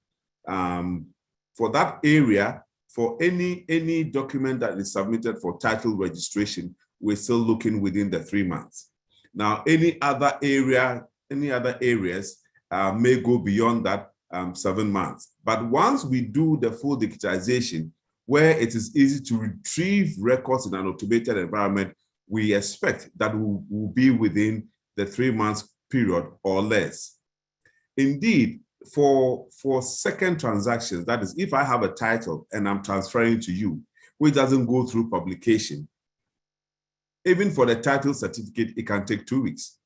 For that area, for any document that is submitted for title registration, we're still looking within the 3 months. Now, any other areas may go beyond that 7 months. But once we do the full digitization, where it is easy to retrieve records in an automated environment, we expect that we'll be within the 3 months period or less. Indeed, for second transactions, that is, if I have a title and I'm transferring to you, which doesn't go through publication, even for the title certificate, it can take 2 weeks.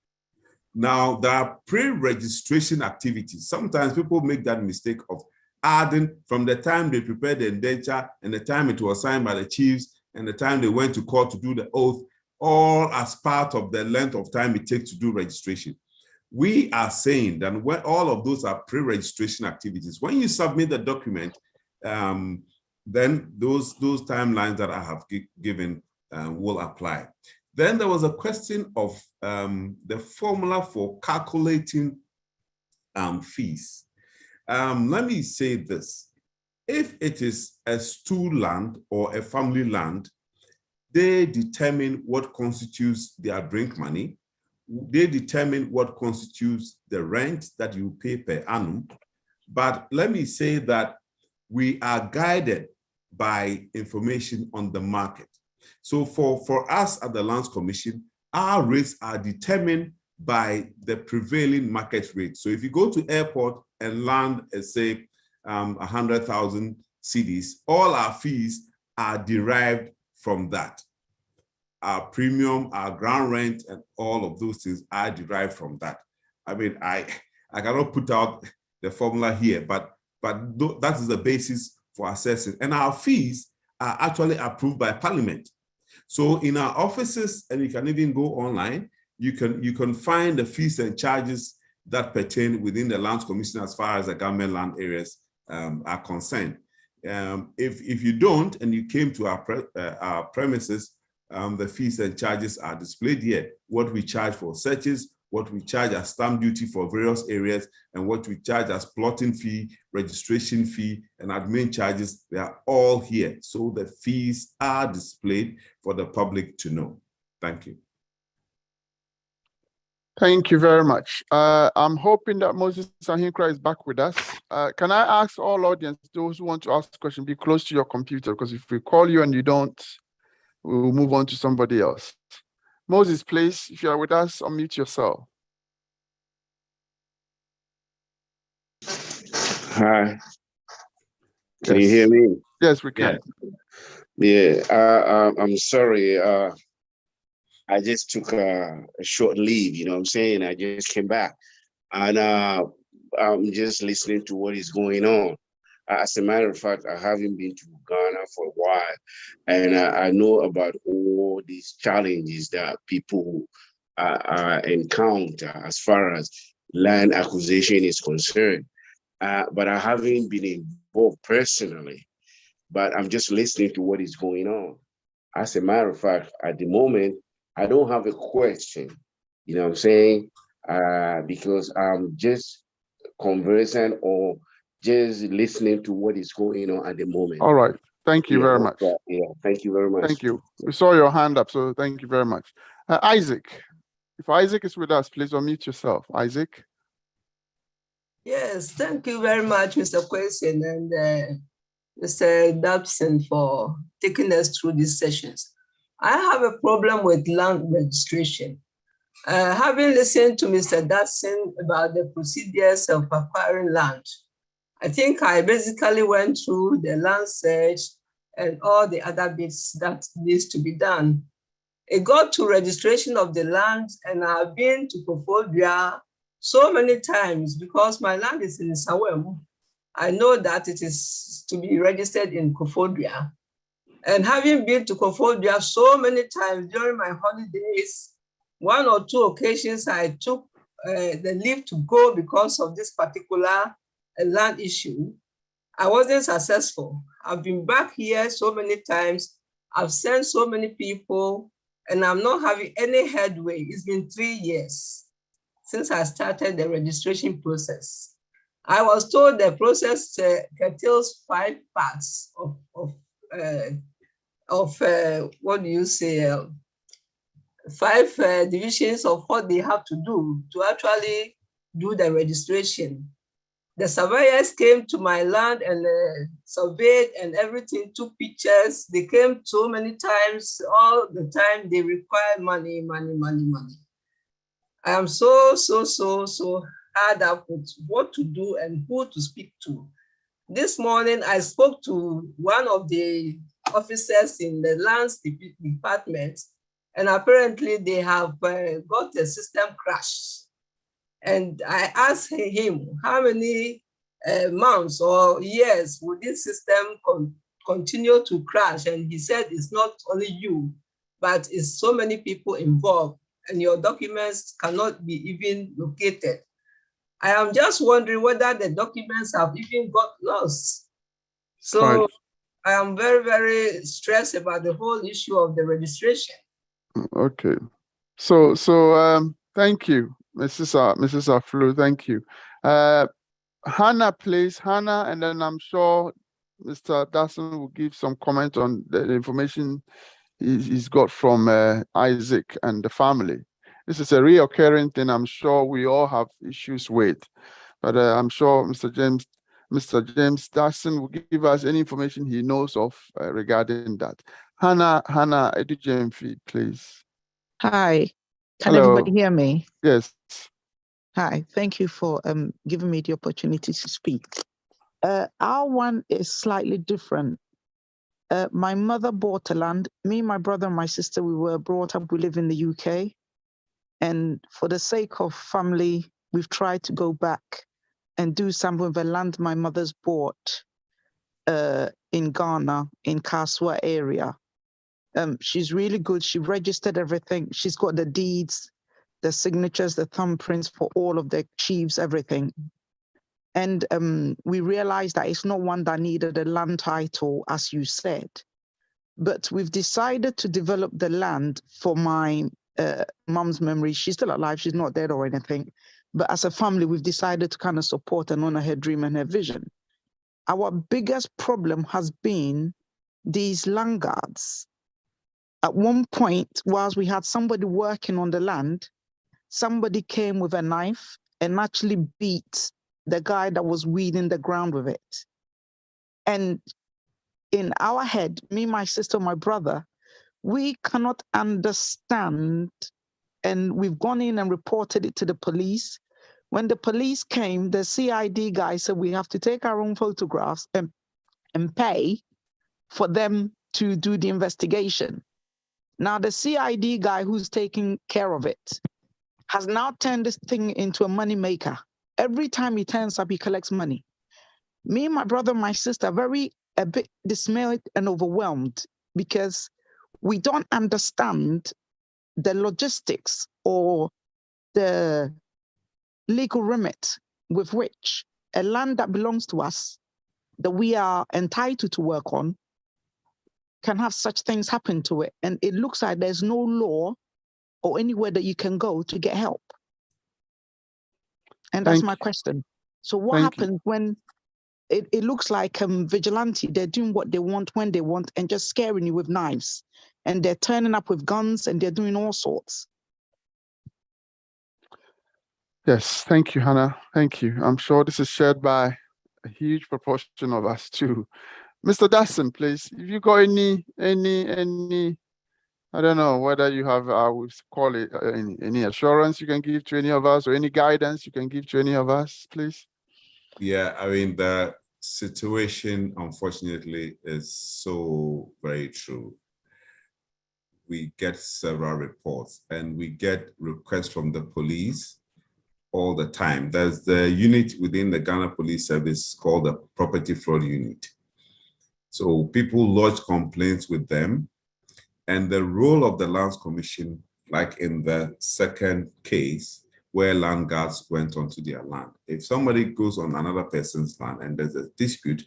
Now, there are pre-registration activities. Sometimes people make that mistake of adding from the time they prepared the indenture and the time it was signed by the chiefs and the time they went to court to do the oath, all as part of the length of time it takes to do registration. We are saying that when all of those are pre-registration activities, when you submit the document, then those timelines that I have given will apply. Then there was a question of the formula for calculating fees. Let me say this. If it is a stool land or a family land, they determine what constitutes their drink money. They determine what constitutes the rent that you pay per annum. But let me say that we are guided by information on the market. So for us at the Lands Commission, our rates are determined by the prevailing market rate. So if you go to airport and land, say, 100,000 cedis, all our fees are derived from that. Our premium, our ground rent, and all of those things are derived from that. I mean, I cannot put out the formula here, but that is the basis for assessing. And our fees are actually approved by Parliament. So in our offices, and you can even go online, you can find the fees and charges that pertain within the Lands Commission as far as the government land areas are concerned. If you don't, and you came to our premises, the fees and charges are displayed here. What we charge for searches, what we charge as stamp duty for various areas, and what we charge as plotting fee, registration fee, and admin charges, they are all here. So the fees are displayed for the public to know. Thank you. Thank you very much. I'm hoping that Moses Ahinkra is back with us. Can I ask all audience, those who want to ask a question, be close to your computer, because if we call you and you don't, we'll move on to somebody else. Moses, please, if you are with us, unmute yourself. Hi. Can you hear me? Yes, we can. Yeah, I'm sorry. I just took a short leave, you know what I'm saying? I just came back. And I'm just listening to what is going on. As a matter of fact, I haven't been to Ghana for a while, and I know about all these challenges that people encounter as far as land acquisition is concerned. But I haven't been involved personally, but I'm just listening to what is going on. As a matter of fact, at the moment, I don't have a question, you know what I'm saying? Because I'm just conversing or just listening to what is going on at the moment. All right. Thank you very much. Yeah, thank you very much. Thank you. We saw your hand up, so thank you very much. Isaac, if Isaac is with us, please unmute yourself. Isaac. Yes, thank you very much, Mr. Kwesi and Mr. Dobson for taking us through these sessions. I have a problem with land registration. Having listened to Mr. Dobson about the procedures of acquiring land, I think I basically went through the land search and all the other bits that needs to be done. It got to registration of the land, and I've been to Koforidua so many times because my land is in Sawem. I know that it is to be registered in Koforidua. And having been to Kofodia so many times during my holidays, one or two occasions I took the leave to go because of this particular land issue. I wasn't successful. I've been back here so many times. I've sent so many people, and I'm not having any headway. It's been 3 years since I started the registration process. I was told the process curtails 5 parts of what do you say, 5 divisions of what they have to do to actually do the registration. The surveyors came to my land and surveyed and everything, took pictures. They came so many times, all the time they require money, money, money, money. I am so hard up with what to do and who to speak to. This morning, I spoke to one of the officers in the lands department, and apparently they have got a system crash. And I asked him how many months or years would this system continue to crash? And he said it's not only you, but it's so many people involved, and your documents cannot be even located. I am just wondering whether the documents have even got lost. So Right. I am very, very stressed about the whole issue of the registration. Okay. So thank you, Mrs. Aflu. Thank you. Hannah, please, Hannah, and then I'm sure Mr. Dawson will give some comment on the information he's got from Isaac and the family. This is a reoccurring thing. I'm sure we all have issues with, but I'm sure Mr. James Dawson will give us any information he knows of regarding that. Hannah Edujemfi, please. Hi, can Hello. everybody hear me? Yes. Hi, thank you for giving me the opportunity to speak. Our one is slightly different. My mother bought a land. Me, my brother, and my sister, we were brought up, we live in the UK. And for the sake of family, we've tried to go back and do something with the land my mother's bought in Ghana, in Kaswa area. She's really good. She registered everything. She's got the deeds, the signatures, the thumbprints for all of the chiefs, everything. And we realized that it's not one that needed a land title, as you said. But we've decided to develop the land for my mom's memory. She's still alive. She's not dead or anything. But as a family, we've decided to kind of support and honor her dream and her vision. Our biggest problem has been these land guards. At one point, whilst we had somebody working on the land, somebody came with a knife and actually beat the guy that was weeding the ground with it. And in our head, me, my sister, my brother, we cannot understand, and we've gone in and reported it to the police. When the police came, the CID guy said we have to take our own photographs and pay for them to do the investigation. Now, the CID guy who's taking care of it has now turned this thing into a money maker. Every time he turns up, he collects money. Me, my brother, my sister, a bit dismayed and overwhelmed because we don't understand the logistics or the legal remit with which a land that belongs to us, that we are entitled to work on, can have such things happen to it. And it looks like there's no law or anywhere that you can go to get help. And that's my question. So what happens when it looks like vigilante, they're doing what they want when they want and just scaring you with knives, and they're turning up with guns and they're doing all sorts? Yes, thank you, Hannah. Thank you. I'm sure this is shared by a huge proportion of us too. Mr. Dawson, please, if you got any, I don't know whether you have, I would call it any assurance you can give to any of us or any guidance you can give to any of us, please. Yeah, I mean, the situation, unfortunately, is so very true. We get several reports and we get requests from the police all the time. There's the unit within the Ghana Police Service called the Property Fraud Unit. So people lodge complaints with them, and the role of the Lands Commission, like in the second case, where land guards went onto their land. If somebody goes on another person's land and there's a dispute,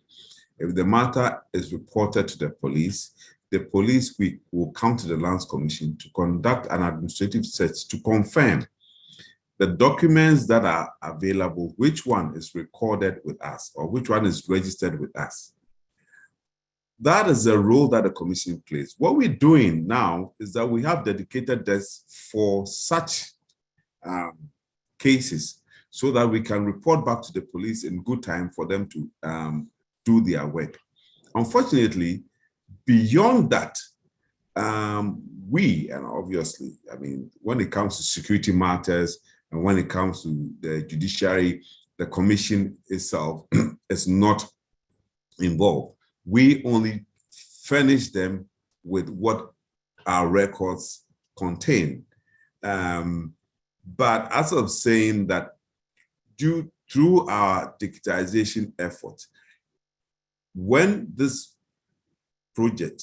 if the matter is reported to the police will come to the Lands Commission to conduct an administrative search to confirm the documents that are available, which one is recorded with us or which one is registered with us. That is the role that the commission plays. What we're doing now is that we have dedicated desks for such cases so that we can report back to the police in good time for them to do their work. Unfortunately, beyond that, and obviously, I mean, when it comes to security matters and when it comes to the judiciary, the commission itself is not involved. We only furnish them with what our records contain. But as I'm saying that through our digitization effort, when this project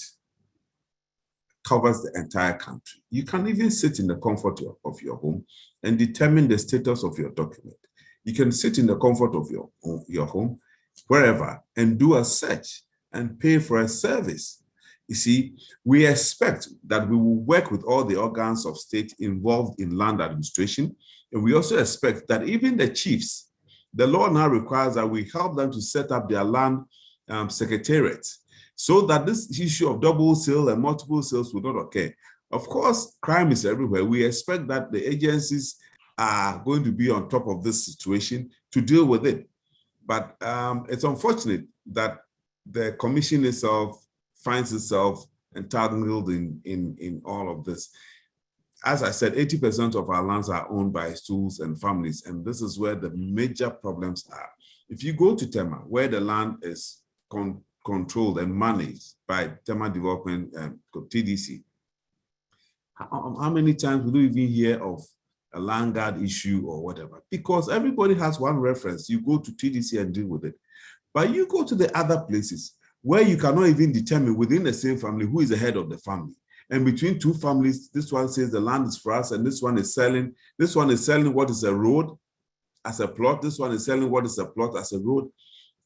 covers the entire country, you can even sit in the comfort of your home and determine the status of your document. You can sit in the comfort of your home, wherever, and do a search and pay for a service. You see, we expect that we will work with all the organs of state involved in land administration. And we also expect that even the chiefs, the law now requires that we help them to set up their land secretariats so that this issue of double sale and multiple sales will not occur. Of course, crime is everywhere. We expect that the agencies are going to be on top of this situation to deal with it. But it's unfortunate that the commission itself finds itself entangled in all of this. As I said, 80% of our lands are owned by stools and families, and this is where the major problems are. If you go to Tema, where the land is controlled and managed by Tema Development TDC, how many times will you even hear of a land guard issue or whatever? Because everybody has one reference. You go to TDC and deal with it. But you go to the other places where you cannot even determine within the same family who is the head of the family. And between two families, this one says the land is for us and this one is selling. This one is selling what is a road as a plot. This one is selling what is a plot as a road.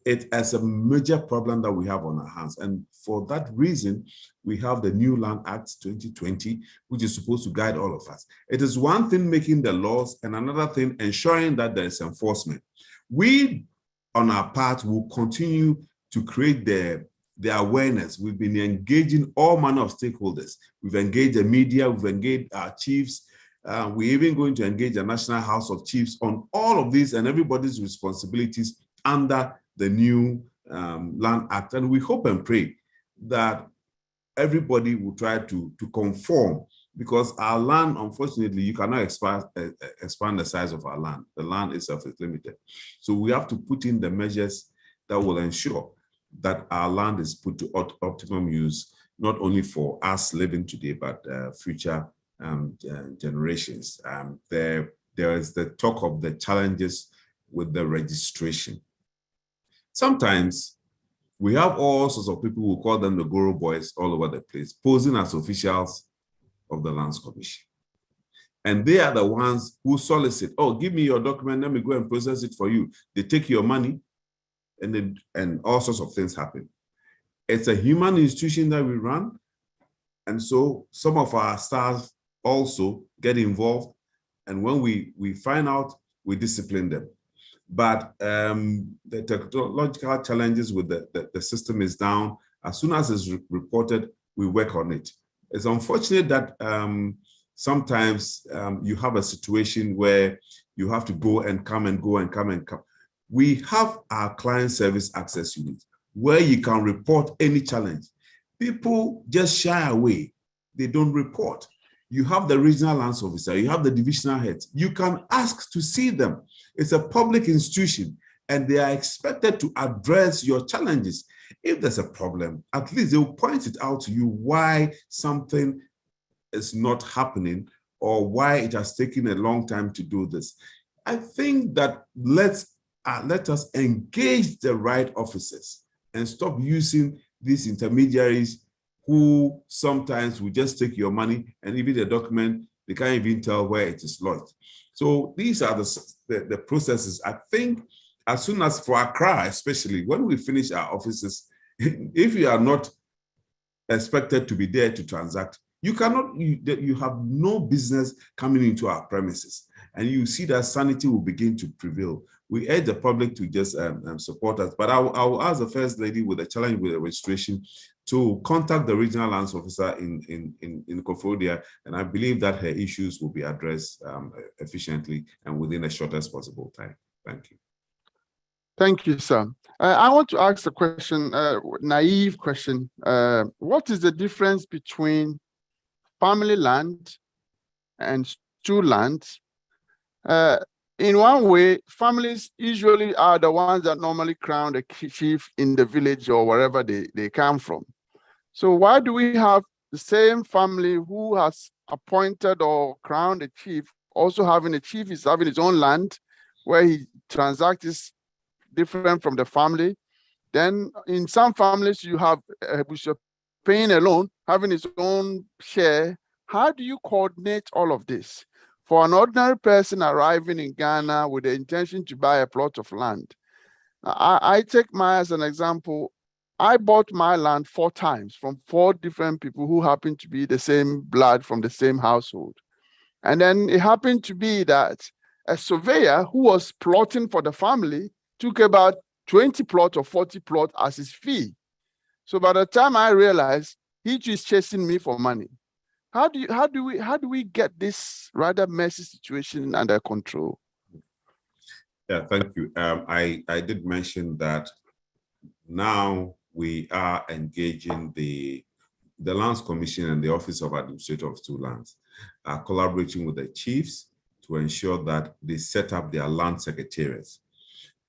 It is a major problem that we have on our hands. And for that reason, we have the New Land Act 2020, which is supposed to guide all of us. It is one thing making the laws and another thing ensuring that there is enforcement. We, on our part, will continue to create the awareness. We've been engaging all manner of stakeholders. We've engaged the media, we've engaged our chiefs. We're even going to engage the National House of Chiefs on all of these and everybody's responsibilities under the new Land Act. And we hope and pray that everybody will try to conform, because our land, unfortunately, you cannot expand the size of our land. The land itself is limited. So we have to put in the measures that will ensure that our land is put to optimum use, not only for us living today, but future generations. There is the talk of the challenges with the registration. Sometimes we have all sorts of people who call them the Goro boys all over the place, posing as officials of the Lands Commission. And they are the ones who solicit, oh, give me your document, let me go and process it for you. They take your money, and all sorts of things happen. It's a human institution that we run. And so some of our staff also get involved. And when we find out, we discipline them. But the technological challenges with the system is down. As soon as it's reported, we work on it. It's unfortunate that sometimes you have a situation where you have to go and come and go and come and come. We have our client service access unit where you can report any challenge. People just shy away. They don't report. You have the regional lands officer, you have the divisional heads. You can ask to see them. It's a public institution and they are expected to address your challenges. If there's a problem, at least they will point it out to you why something is not happening or why it has taken a long time to do this. I think that let us engage the right officers and stop using these intermediaries who sometimes will just take your money and even the document, they can't even tell where it is lodged. So these are the processes. I think as soon as for Accra, especially when we finish our offices, if you are not expected to be there to transact, you have no business coming into our premises. And you see that sanity will begin to prevail. We urge the public to just support us. But I will ask the First Lady with a challenge with the registration to contact the regional lands officer in Koforidua, and I believe that her issues will be addressed efficiently and within the shortest possible time. Thank you. Thank you, sir. I want to ask a question, naive question. What is the difference between family land and stool land? In one way, families usually are the ones that normally crown the chief in the village or wherever they come from. So why do we have the same family who has appointed or crowned a chief, also having a chief is having his own land where he transacts different from the family? Then in some families, you have Bishop paying alone, having his own share. How do you coordinate all of this? For an ordinary person arriving in Ghana with the intention to buy a plot of land, I take mine as an example. I bought my land 4 times from 4 different people who happen to be the same blood from the same household. And then it happened to be that a surveyor who was plotting for the family took about 20 plot or 40 plot as his fee. So by the time I realized he is chasing me for money. How do we get this rather messy situation under control? Yeah, thank you. I did mention that now we are engaging the Lands Commission and the Office of Administrator of Stool Lands are collaborating with the chiefs to ensure that they set up their land secretariats.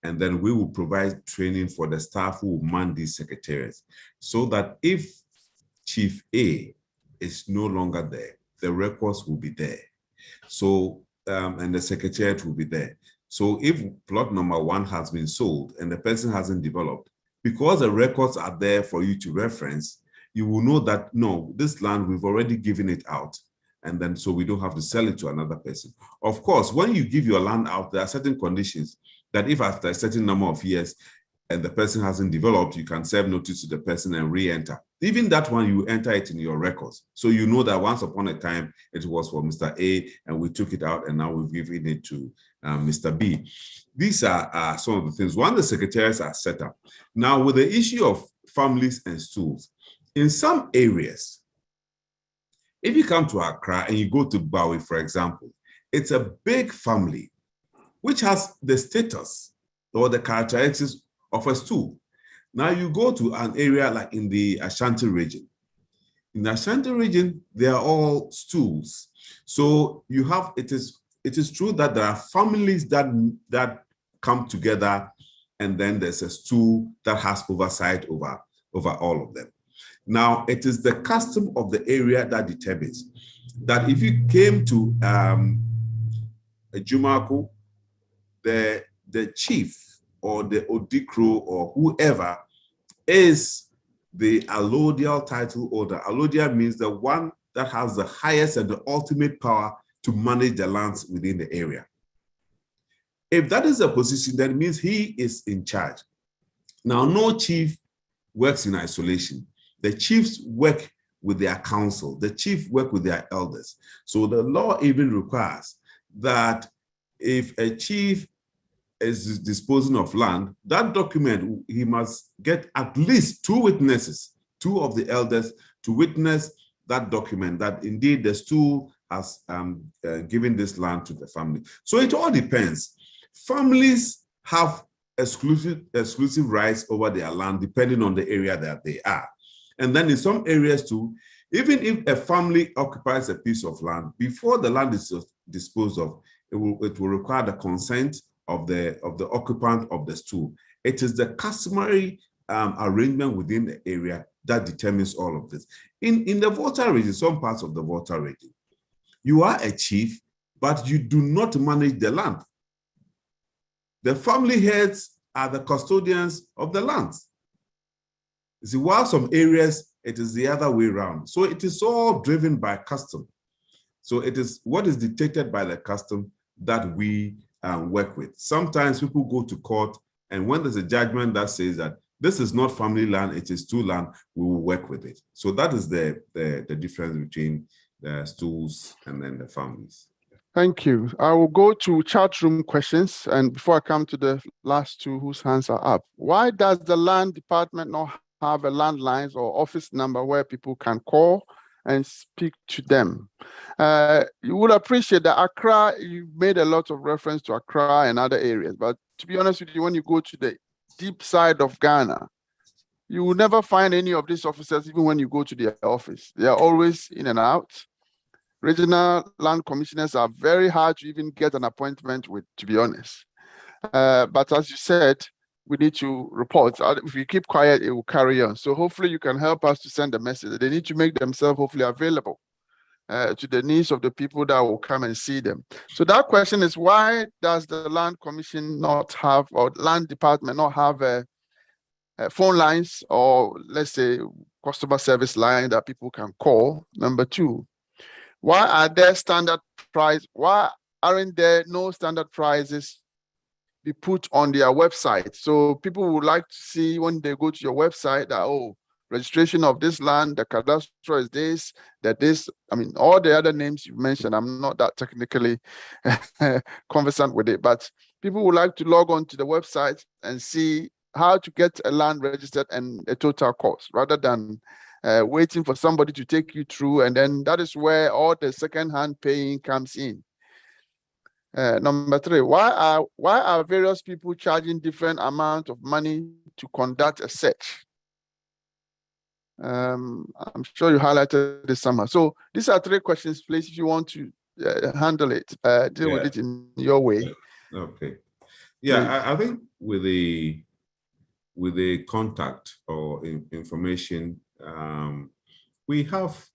And then we will provide training for the staff who will man these secretariats so that if Chief A is no longer there, the records will be there. So, and the secretariat will be there. So if plot number 1 has been sold and the person hasn't developed, because the records are there for you to reference, you will know that, no, this land, we've already given it out. And then so we don't have to sell it to another person. Of course, when you give your land out, there are certain conditions that if after a certain number of years and the person hasn't developed, you can serve notice to the person and re-enter. Even that one, you enter it in your records. So you know that once upon a time, it was for Mr. A and we took it out and now we've given it to Mr. B. These are some of the things. One, the secretariats are set up. Now with the issue of families and stools, in some areas, if you come to Accra and you go to Bowie, for example, it's a big family which has the status or the characteristics of a stool. Now you go to an area like in the Ashanti region. In the Ashanti region, they are all stools. So you have, it is true that there are families that come together and then there's a stool that has oversight over all of them. Now, it is the custom of the area that determines that if you came to a Jumaku, the chief or the Odikro or whoever is the allodial title holder. Allodial means the one that has the highest and the ultimate power to manage the lands within the area. If that is a position, that means he is in charge. Now, no chief works in isolation. The chiefs work with their council. The chief work with their elders. So the law even requires that if a chief is disposing of land, that document, he must get at least 2 witnesses, 2 of the elders to witness that document, that indeed the stool has given this land to the family. So it all depends. Families have exclusive rights over their land depending on the area that they are. And then in some areas too, even if a family occupies a piece of land, before the land is disposed of, it will require the consent of the occupant of the stool. It is the customary arrangement within the area that determines all of this. In the Volta region, some parts of the Volta region, you are a chief, but you do not manage the land. The family heads are the custodians of the lands. You see, while some areas, it is the other way around. So it is all driven by custom. So it is what is dictated by the custom that we work with. Sometimes people go to court, and when there's a judgment that says that this is not family land, it is two land, we will work with it. So that is the difference between the stools and then the families. Thank you. I will go to chat room questions, and before I come to the last two whose hands are up, why does the land department not have a landline or office number where people can call and speak to them? You would appreciate that Accra, you made a lot of reference to Accra and other areas, but to be honest with you, when you go to the deep side of Ghana, you will never find any of these officers, even when you go to their office. They are always in and out. Regional land commissioners are very hard to even get an appointment with, to be honest. But as you said, we need to report. If we keep quiet, it will carry on. So hopefully you can help us to send a message. They need to make themselves hopefully available to the needs of the people that will come and see them. So that question is, why does the Land Commission not have, or Land Department not have phone lines, or let's say customer service line that people can call? Number two, why are there standard price? Why aren't there no standard prices be put on their website? So people would like to see when they go to your website that, oh, registration of this land, the cadastral is this, that this, I mean, all the other names you mentioned, I'm not that technically conversant with it, but people would like to log on to the website and see how to get a land registered and a total cost, rather than waiting for somebody to take you through. And then that is where all the second-hand paying comes in. Number three, why are various people charging different amount of money to conduct a search? I'm sure you highlighted this somewhere. So these are three questions, please, if you want to handle it, deal with it in your way. Okay. Yeah, I think with the contact or information, we have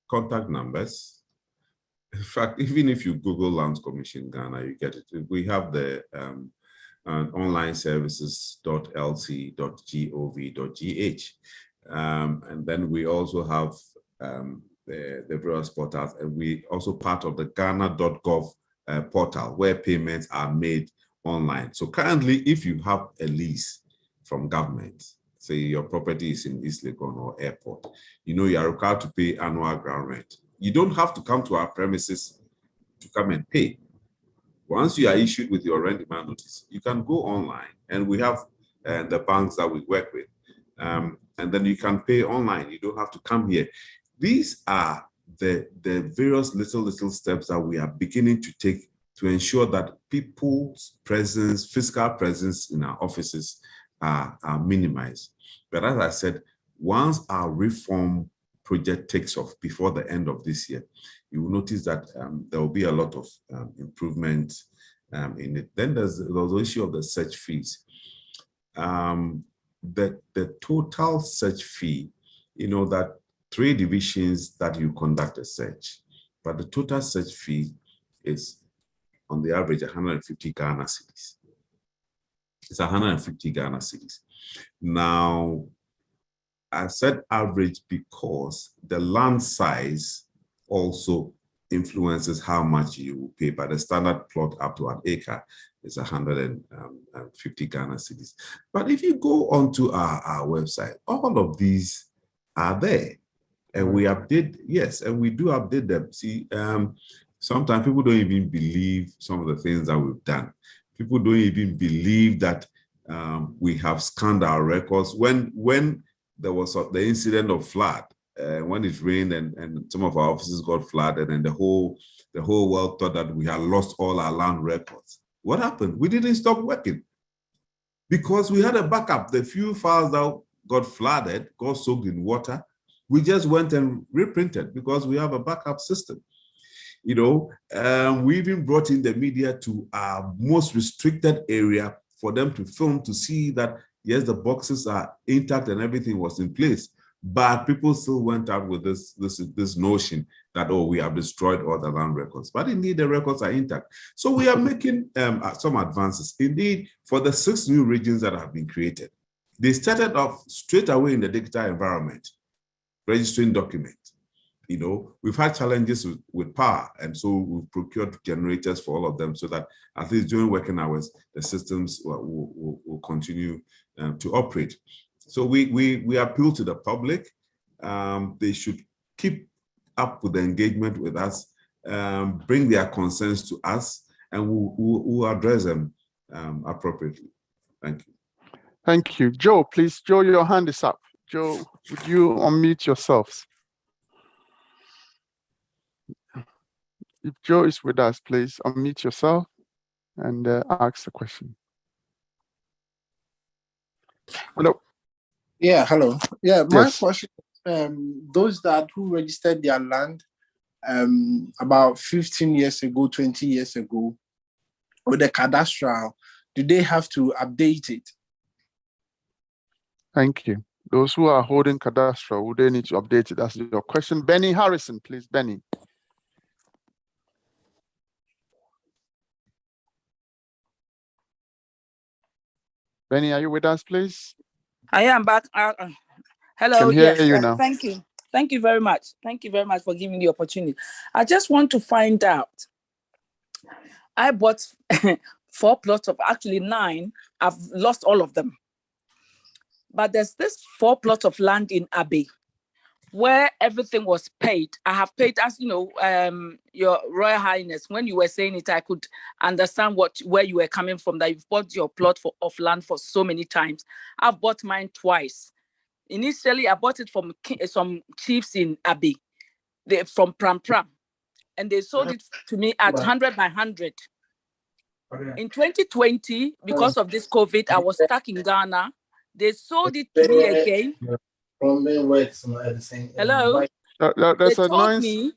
contact numbers. In fact, even if you Google Lands Commission Ghana, you get it. We have the online services.lc.gov.gh. And then we also have the various portals, and we also part of the Ghana.gov portal where payments are made online. So currently, if you have a lease from government, say your property is in East Legon or airport, you are required to pay annual ground rent. You don't have to come to our premises to come and pay. Once you are issued with your rent demand notice, you can go online, and we have the banks that we work with. And then you can pay online. You don't have to come here. These are the various little steps that we are beginning to take to ensure that people's presence, physical presence in our offices are minimized. But as I said, once our reform project takes off before the end of this year, you will notice that there will be a lot of improvement in it. Then there's the issue of the search fees. The total search fee, that 3 divisions that you conduct a search, but the total search fee is on the average 150 Ghana cedis. It's 150 Ghana cedis. Now, I said average because the land size also influences how much you will pay. But the standard plot up to an acre is 150 Ghana cedis. But if you go onto our website, all of these are there. And we update, yes, and we do update them. See, sometimes people don't even believe some of the things that we've done. People don't even believe that we have scanned our records. When there was the incident of flood, when it rained and some of our offices got flooded, and the whole world thought that we had lost all our land records. What happened? We didn't stop working because we had a backup. The few files that got flooded, got soaked in water, we just went and reprinted because we have a backup system. We even brought in the media to our most restricted area for them to film, to see that, yes, the boxes are intact and everything was in place. But people still went out with this notion that, oh, we have destroyed all the land records. But indeed, the records are intact. So we are making some advances. Indeed, for the 6 new regions that have been created, They started off straight away in the digital environment, registering documents. You know, we've had challenges with power, and so we've procured generators for all of them so that at least during working hours, the systems will continue to operate. So we appeal to the public. They should keep up with the engagement with us, bring their concerns to us, and we'll address them appropriately. Thank you. Thank you. Joe, please, Joe, your hand is up. Joe, would you unmute yourselves? If Joe is with us, please unmute yourself and ask the question. Hello. Yeah, hello. Yeah, my Yes. question, those who registered their land about 15 years ago, 20 years ago, with the cadastral, do they have to update it? Thank you. Those who are holding cadastral, would they need to update it? That's your question. Benny Harrison, please, Benny. Benny, are you with us, please? I am back. Hello. Can hear Yes. you now. Thank you. Thank you very much. Thank you very much for giving me the opportunity. I just want to find out. I bought 4 plots of actually 9. I've lost all of them. But there's this 4 plots of land in Abbey where everything was paid. I have paid, as you know, Your Royal Highness, when you were saying it, I could understand where you were coming from, that you've bought your plot of land for so many times. I've bought mine twice. Initially, I bought it from some chiefs in Abbey, from Pram Pram, and they sold it to me at 100 by 100. In 2020, because of this COVID, I was stuck in Ghana. They sold it to me again. Hello? They told me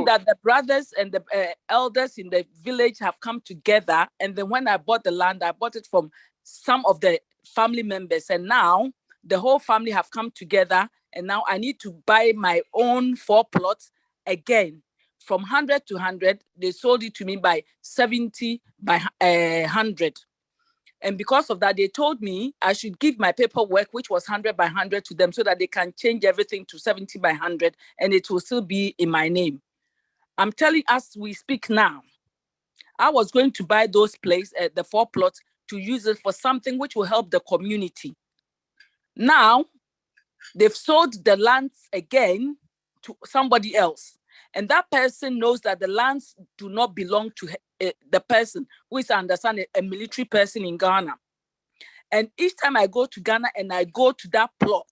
that the brothers and the elders in the village have come together. And then when I bought the land, I bought it from some of the family members. And now the whole family have come together. And now I need to buy my own 4 plots again. From 100 to 100, they sold it to me by 70 by 100. And because of that, they told me I should give my paperwork, which was 100 by 100 to them so that they can change everything to 70 by 100 and it will still be in my name. I'm telling us we speak now. I was going to buy those places, the 4 plots, to use it for something which will help the community. Now, they've sold the lands again to somebody else. And that person knows that the lands do not belong to the person who is, I understand, a military person in Ghana. And each time I go to Ghana and I go to that plot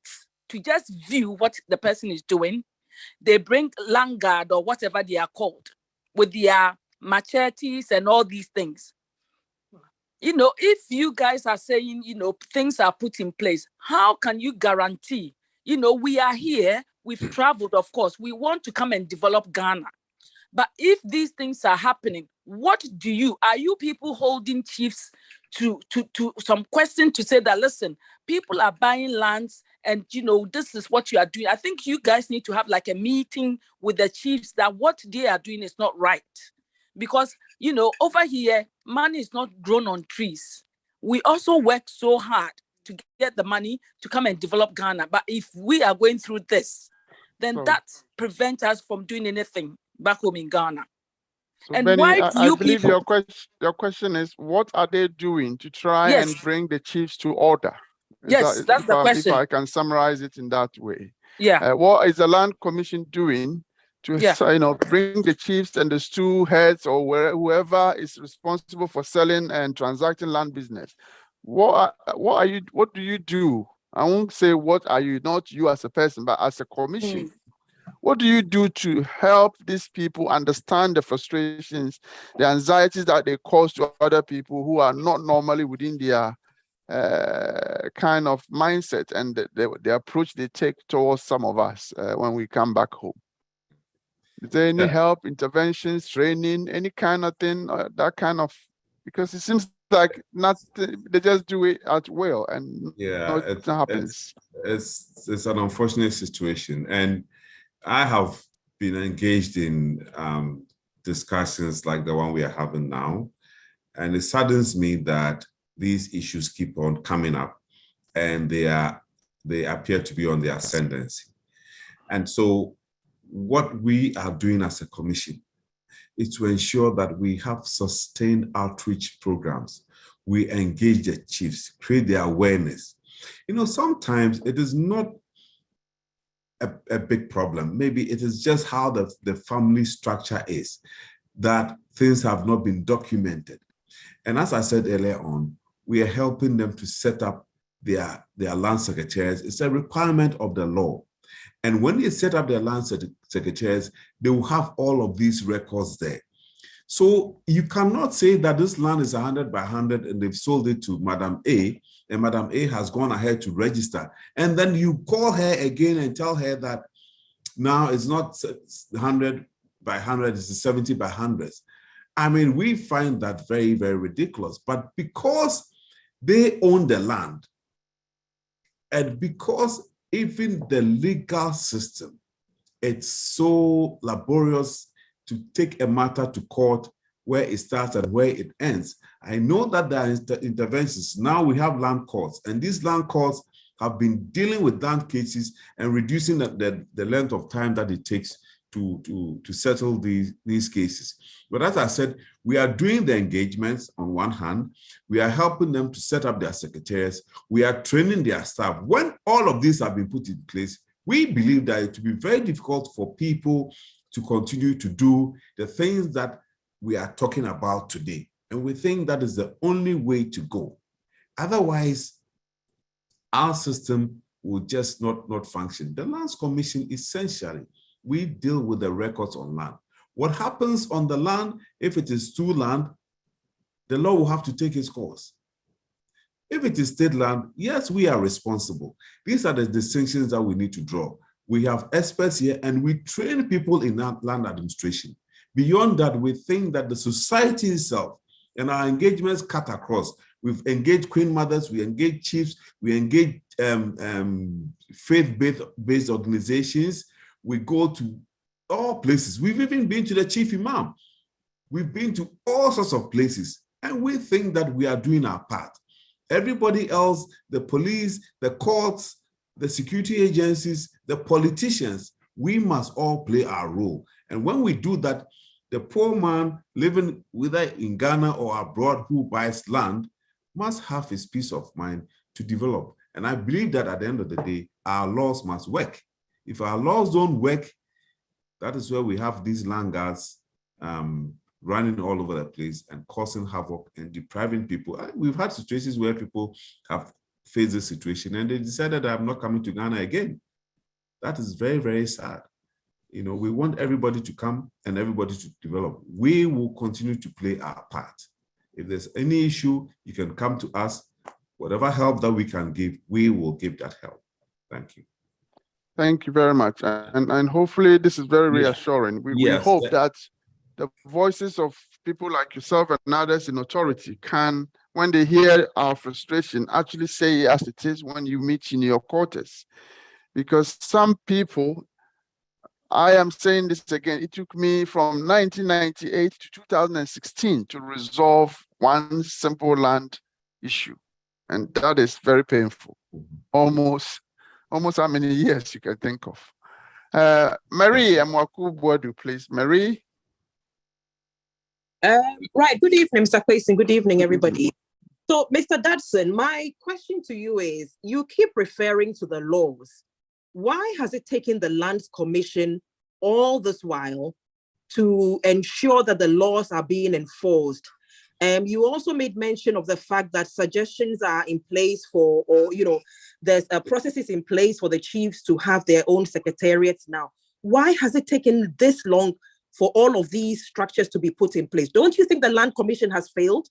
to just view what the person is doing, they bring land guard or whatever they are called with their machetes and all these things. You know, if you guys are saying, you know, things are put in place, how can you guarantee? You know, we are here, we've traveled, of course, we want to come and develop Ghana. But if these things are happening, are you people holding chiefs to some question to say that, listen, people are buying lands and, you know, this is what you are doing. I think you guys need to have like a meeting with the chiefs that what they are doing is not right. Because, you know, over here, money is not grown on trees. We also work so hard to get the money to come and develop Ghana. But if we are going through this, then that prevents us from doing anything back home in Ghana. So and Benny, why do I you believe people... your question is, what are they doing to try Yes. and bring the chiefs to order? That's the question. If I can summarize it in that way. Yeah. What is the Land Commission doing to bring the chiefs and the stew heads or whoever is responsible for selling and transacting land business? What do you do? I won't say what are you, not you as a person, but as a commission. What do you do to help these people understand the frustrations, the anxieties that they cause to other people who are not normally within their kind of mindset and the approach they take towards some of us when we come back home? Is there any help, interventions, training, any kind of thing, that kind of, because it seems like nothing, they just do it at will and nothing happens. It's an unfortunate situation. And I have been engaged in discussions like the one we are having now. And it saddens me that these issues keep on coming up, and they appear to be on the ascendancy. And so what we are doing as a commission is to ensure that we have sustained outreach programs. We engage the chiefs, create the awareness. You know, sometimes it is not a big problem. Maybe it is just how the family structure is, that things have not been documented. And as I said earlier on, we are helping them to set up their land secretaries. It's a requirement of the law. And when they set up their land secretaries, they will have all of these records there. So you cannot say that this land is 100 by 100 and they've sold it to Madam A, and Madam A has gone ahead to register. And then you call her again and tell her that now it's not 100 by 100, it's 70 by 100. I mean, we find that very, very ridiculous. But because they own the land, and because even the legal system, it's so laborious to take a matter to court where it starts and where it ends. I know that there are interventions. Now we have land courts, and these land courts have been dealing with land cases and reducing the length of time that it takes to settle these cases. But as I said, we are doing the engagements on one hand, we are helping them to set up their secretaries, we are training their staff. When all of these have been put in place, we believe that it will be very difficult for people to continue to do the things that we are talking about today. And we think that is the only way to go. Otherwise, our system will just not function. The Lands Commission, essentially, we deal with the records on land. What happens on the land, if it is stool land, the law will have to take its course. If it is state land, yes, we are responsible. These are the distinctions that we need to draw. We have experts here and we train people in land administration. Beyond that, we think that the society itself and our engagements cut across. We've engaged Queen Mothers, we engage chiefs, we engage faith-based organizations. We go to all places. We've even been to the chief imam. We've been to all sorts of places. And we think that we are doing our part. Everybody else, the police, the courts, the security agencies, the politicians, we must all play our role. And when we do that, the poor man living whether in Ghana or abroad who buys land must have his peace of mind to develop. And I believe that at the end of the day, our laws must work. If our laws don't work, that is where we have these land guards running all over the place and causing havoc and depriving people. We've had situations where people have faced this situation and they decided that I'm not coming to Ghana again. That is very, very sad. You know, we want everybody to come and everybody to develop. We will continue to play our part. If there's any issue, you can come to us. Whatever help that we can give, we will give that help. Thank you. Thank you very much. And hopefully this is very reassuring. We hope that the voices of people like yourself and others in authority can, when they hear our frustration, actually say as it is when you meet in your quarters. Because some people, I am saying this again, it took me from 1998 to 2016 to resolve one simple land issue. And that is very painful. Almost how many years you can think of. Marie Amwaku Boadu, please. Marie. Right. Good evening, Mr. Quayson. Good evening, everybody. So, Mr. Dodson, my question to you is, you keep referring to the laws. Why has it taken the Lands Commission all this while to ensure that the laws are being enforced? You also made mention of the fact that suggestions are in place for, or, you know, there's processes in place for the chiefs to have their own secretariats now. Why has it taken this long for all of these structures to be put in place? Don't you think the Land Commission has failed?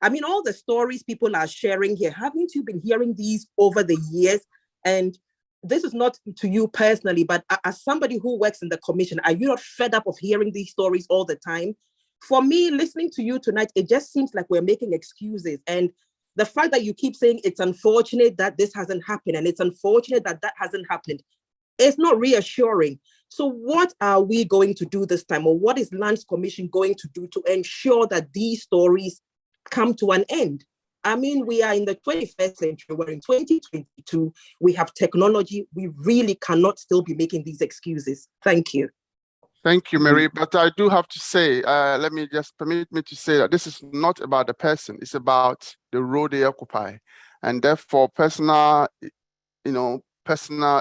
I mean, all the stories people are sharing here, haven't you been hearing these over the years? And this is not to you personally, but as somebody who works in the commission, are you not fed up of hearing these stories all the time? For me, listening to you tonight, it just seems like we're making excuses. And the fact that you keep saying it's unfortunate that this hasn't happened and it's unfortunate that that hasn't happened, it's not reassuring. So what are we going to do this time? Or what is Lands Commission going to do to ensure that these stories come to an end? I mean, we are in the 21st century. We're in 2022. We have technology. We really cannot still be making these excuses. Thank you. Thank you, Mary. But I do have to say, let me just permit me to say that this is not about the person. It's about the role they occupy. And therefore, personal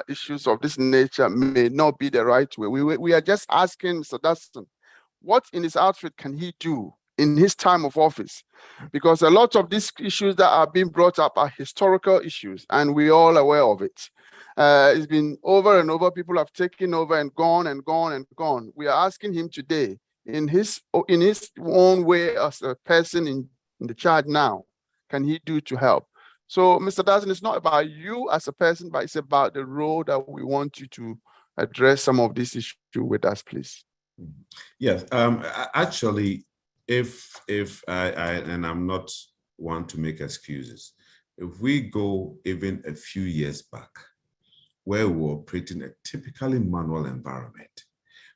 issues of this nature may not be the right way. We are just asking Mr. Dodson, what in his outfit can he do in his time of office? Because a lot of these issues that are being brought up are historical issues, and we're all aware of it. It's been over and over. People have taken over and gone and gone and gone. We are asking him today, in his own way as a person in the charge now, can he do to help? So, Mr. Dodson, it's not about you as a person, but it's about the role that we want you to address some of this issue with us, please. Yes, actually, if and I'm not one to make excuses, if we go even a few years back, where we were operating a typically manual environment,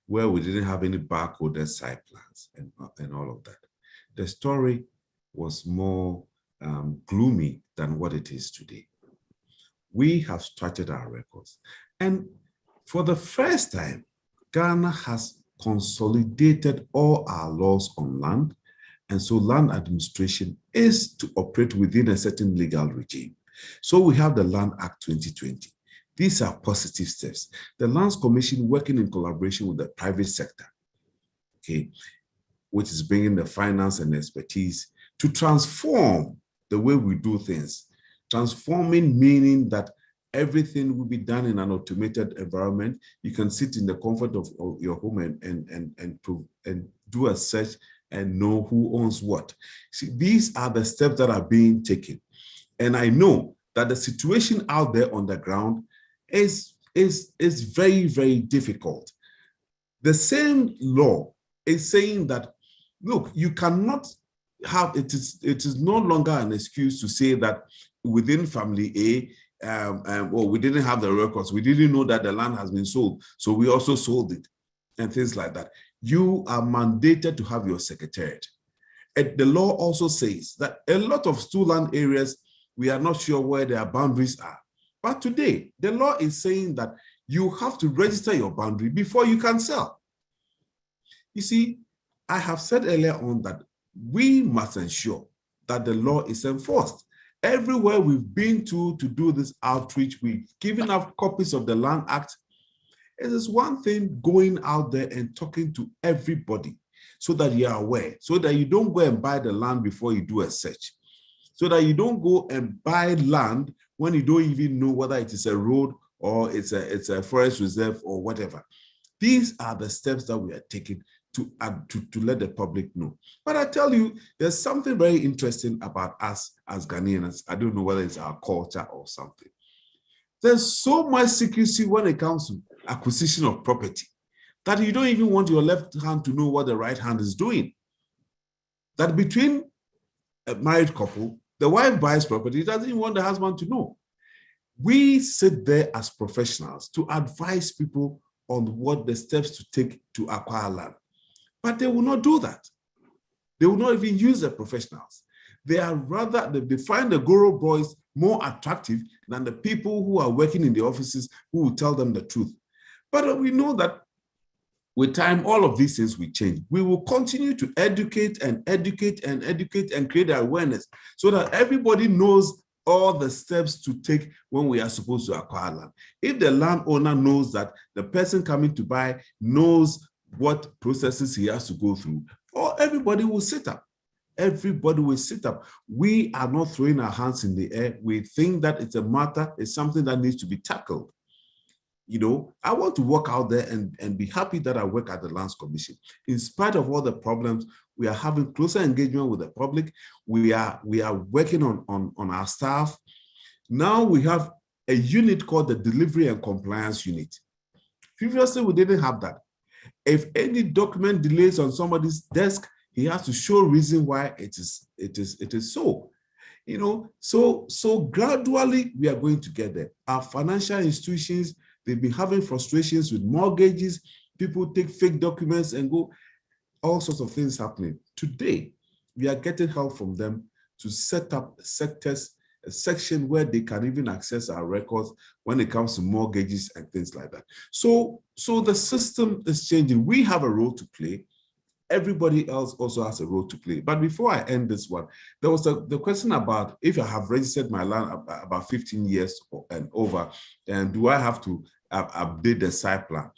where we didn't have any barcoded site plans and all of that, the story was more gloomy than what it is today. We have started our records. And for the first time, Ghana has consolidated all our laws on land. And so land administration is to operate within a certain legal regime. So we have the Land Act 2020. These are positive steps. The Lands Commission working in collaboration with the private sector, okay, which is bringing the finance and expertise to transform the way we do things. Transforming meaning that everything will be done in an automated environment. You can sit in the comfort of your home and do a search and know who owns what. See, these are the steps that are being taken. And I know that the situation out there on the ground is very, very difficult. The same law is saying that, look, you cannot have, it is no longer an excuse to say that within family A, well, we didn't have the records. We didn't know that the land has been sold, so we also sold it, and things like that. You are mandated to have your secretariat. And the law also says that a lot of stool land areas, we are not sure where their boundaries are. But today, the law is saying that you have to register your boundary before you can sell. You see, I have said earlier on that we must ensure that the law is enforced. Everywhere we've been to do this outreach, we've given out copies of the Land Act. It is one thing going out there and talking to everybody so that you are aware, so that you don't go and buy the land before you do a search, so that you don't go and buy land when you don't even know whether it is a road or it's a forest reserve or whatever. These are the steps that we are taking to let the public know. But I tell you, there's something very interesting about us as Ghanaians. I don't know whether it's our culture or something. There's so much secrecy when it comes to acquisition of property that you don't even want your left hand to know what the right hand is doing. That between a married couple, the wife buys property, doesn't even want the husband to know. We sit there as professionals to advise people on what the steps to take to acquire land. But they will not do that. They will not even use the professionals. They are rather, they find the Goro boys more attractive than the people who are working in the offices who will tell them the truth. But we know that with time, all of these things will change. We will continue to educate and educate and educate and create awareness so that everybody knows all the steps to take when we are supposed to acquire land. If the landowner knows that the person coming to buy knows what processes he has to go through, or everybody will sit up. Everybody will sit up. We are not throwing our hands in the air. We think that it's a matter, it's something that needs to be tackled. You know, I want to work out there and be happy that I work at the Lands Commission. In spite of all the problems, we are having closer engagement with the public. We are working on our staff. Now we have a unit called the Delivery and Compliance Unit. Previously, we didn't have that. If any document delays on somebody's desk, he has to show reason why it is so. You know, so gradually we are going to get there. Our financial institutions, they've been having frustrations with mortgages. People take fake documents and go, all sorts of things happening. Today, we are getting help from them to set up sectors, a section where they can even access our records when it comes to mortgages and things like that. So the system is changing. We have a role to play. Everybody else also has a role to play. But before I end this one, there was the question about if I have registered my land about 15 years and over, and do I have to update the site plan?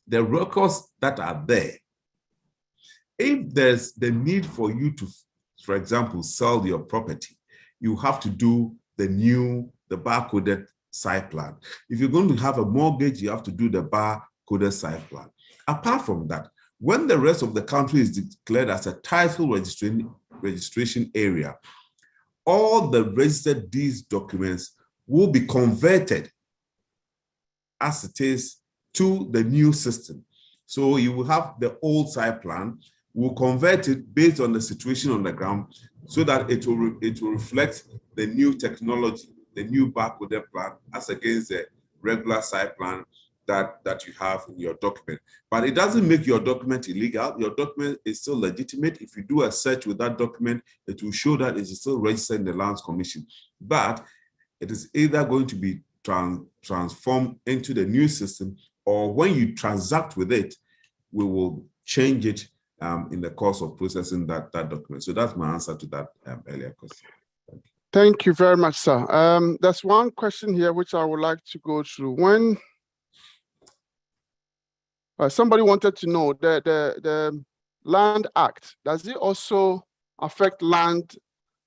The records that are there, if there's the need for you to, for example, sell your property, you have to do the barcoded site plan. If you're going to have a mortgage, you have to do the barcoded site plan. Apart from that, when the rest of the country is declared as a title registration area, all the registered deeds documents will be converted as it is to the new system. So you will have the old site plan, we'll convert it based on the situation on the ground so that it will reflect the new technology, the new barcoded plan as against the regular site plan that you have in your document. But it doesn't make your document illegal. Your document is still legitimate. If you do a search with that document, it will show that it is still registered in the Lands Commission. But it is either going to be transformed into the new system, or when you transact with it, we will change it in the course of processing that document. So that's my answer to that earlier question. Thank you very much, sir. There's one question here which I would like to go through. When somebody wanted to know the Land Act, does it also affect land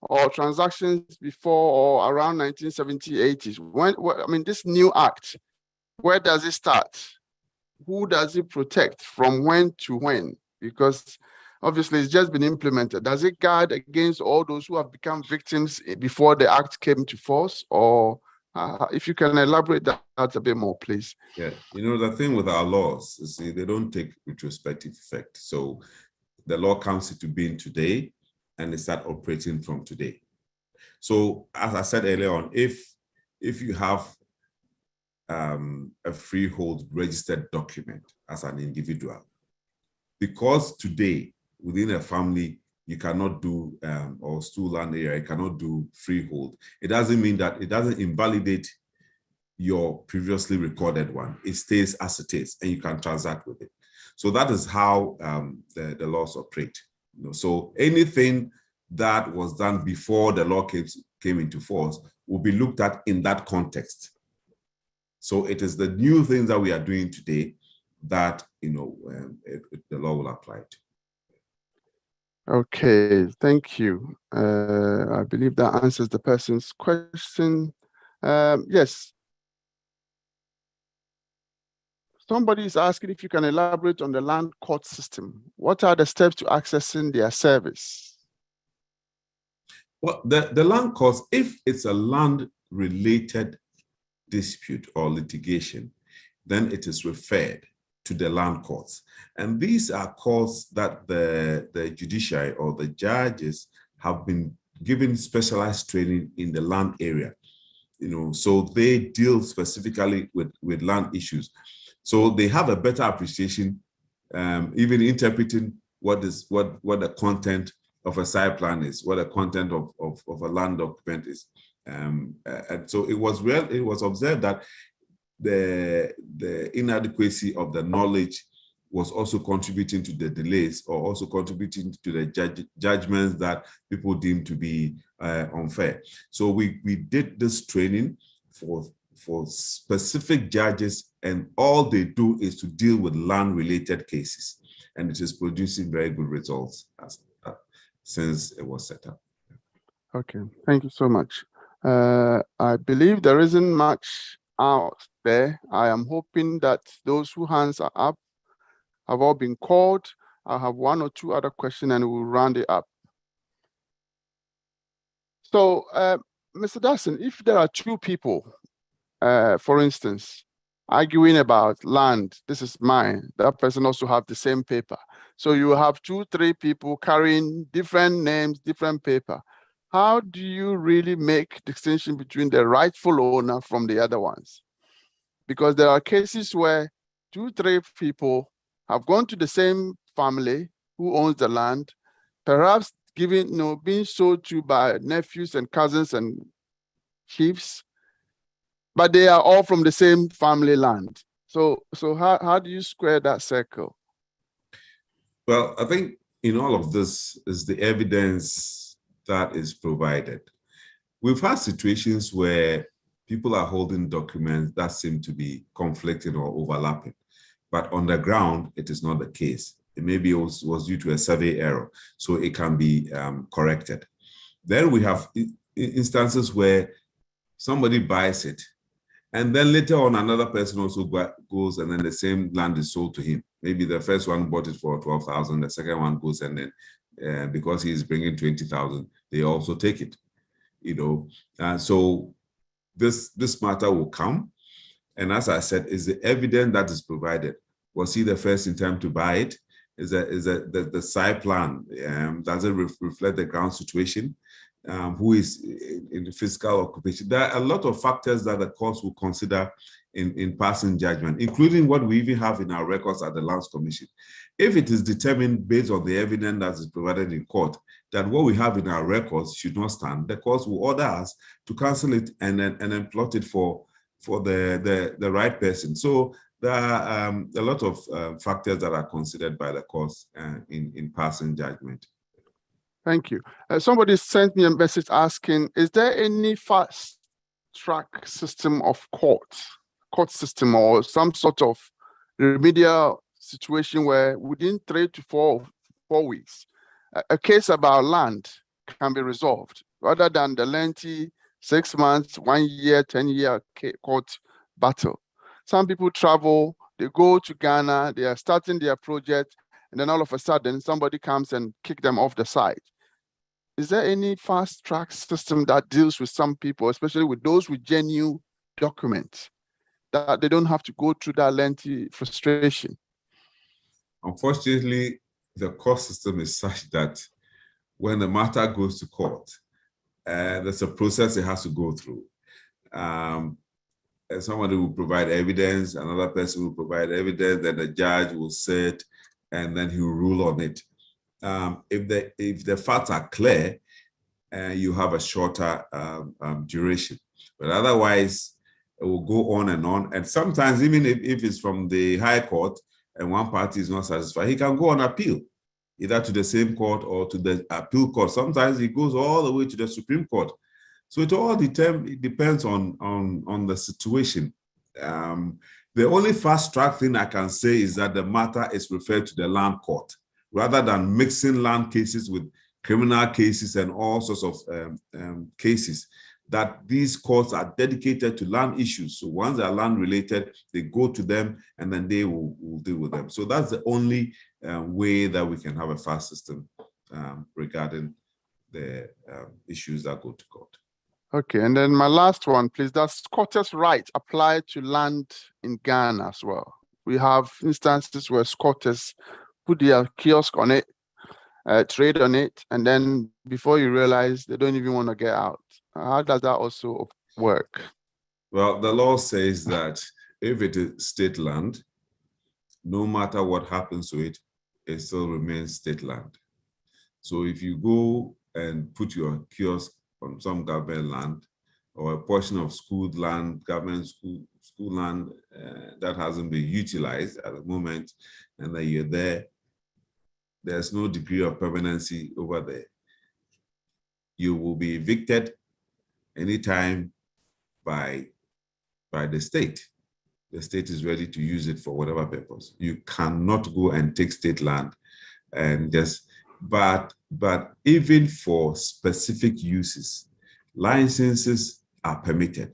or transactions before or around 1970s, 80s? I mean, this new act, where does it start? Who does it protect from when to when? Because obviously it's just been implemented. Does it guard against all those who have become victims before the act came to force? Or if you can elaborate that a bit more, please. Yeah, the thing with our laws is they don't take retrospective effect. So the law comes into being today and they start operating from today. So as I said earlier on, if you have a freehold registered document as an individual, because today within a family you cannot do or stool land area, you cannot do freehold, it doesn't mean that it doesn't invalidate your previously recorded one. It stays as it is and you can transact with it. So that is how the laws operate. So anything that was done before the law came into force will be looked at in that context. So it is the new things that we are doing today that the law will apply to. Okay, thank you. I believe that answers the person's question. Yes. Somebody is asking if you can elaborate on the land court system. What are the steps to accessing their service? Well, the land courts, if it's a land-related dispute or litigation, then it is referred to the land courts. And these are courts that the judiciary or the judges have been given specialized training in the land area. So they deal specifically with land issues. So they have a better appreciation, even interpreting what the content of a site plan is, what the content of a land document is. And so it was observed that the inadequacy of the knowledge was also contributing to the delays, or also contributing to the judgments that people deemed to be unfair. So we did this training for specific judges, and all they do is to deal with land-related cases, and it is producing very good results since it was set up. Okay, thank you so much. I believe there isn't much out there. I am hoping that those whose hands are up have all been called. I have one or two other questions and we'll round it up. So, Mr. Dawson, if there are two people, for instance, arguing about land, this is mine, that person also have the same paper. So you have 2, 3 people carrying different names, different paper. How do you really make distinction between the rightful owner from the other ones? Because there are cases where 2, 3 people have gone to the same family who owns the land, perhaps given, being sold to by nephews and cousins and chiefs, but they are all from the same family land. So how do you square that circle? Well, I think in all of this is the evidence that is provided. We've had situations where people are holding documents that seem to be conflicting or overlapping, but on the ground, it is not the case. It maybe was due to a survey error, so it can be corrected. Then we have instances where somebody buys it, and then later on another person also goes, and then the same land is sold to him. Maybe the first one bought it for 12,000, the second one goes, and then because he's bringing 20,000, they also take it. So this matter will come, and as I said, is the evidence that is provided. Was he the first in time to buy it? Is the site plan, does it reflect the ground situation? Who is in the fiscal occupation? There are a lot of factors that the courts will consider in passing judgment, including what we even have in our records at the Lands Commission. If it is determined based on the evidence that is provided in court that what we have in our records should not stand, the courts will order us to cancel it and then plot it for the right person. So there are a lot of factors that are considered by the courts in passing judgment. Thank you. Somebody sent me a message asking, is there any fast track system of court system or some sort of remedial situation where within 3 to 4 weeks, a case about land can be resolved rather than the lengthy 6 months, 1 year, 10-year court battle? Some people travel, they go to Ghana, they are starting their project, and then all of a sudden somebody comes and kick them off the site. Is there any fast track system that deals with some people, especially with those with genuine documents, that they don't have to go through that lengthy frustration? Unfortunately, the court system is such that when the matter goes to court, there's a process it has to go through. Somebody will provide evidence, another person will provide evidence, then the judge will sit, and then he will rule on it. If the facts are clear, you have a shorter duration, but otherwise it will go on. And sometimes even if it's from the High Court and one party is not satisfied, he can go on appeal, either to the same court or to the appeal court. Sometimes it goes all the way to the Supreme Court. So it all depends on the situation. The only fast track thing I can say is that the matter is referred to the land court, rather than mixing land cases with criminal cases and all sorts of cases, that these courts are dedicated to land issues. So once they are land related, they go to them and then they will deal with them. So that's the only way that we can have a fast system regarding the issues that go to court. Okay, and then my last one, please. Does squatters' rights apply to land in Ghana as well? We have instances where squatters put their kiosk on it, trade on it, and then before you realize, they don't even want to get out. How does that also work? Well, the law says that if it is state land, no matter what happens to it, it still remains state land. So if you go and put your kiosk on some government land or a portion of school land, government school land that hasn't been utilized at the moment, and then you're there, there's no degree of permanency over there. You will be evicted anytime by the state. The state is ready to use it for whatever purpose. You cannot go and take state land and just, but even for specific uses, licenses are permitted.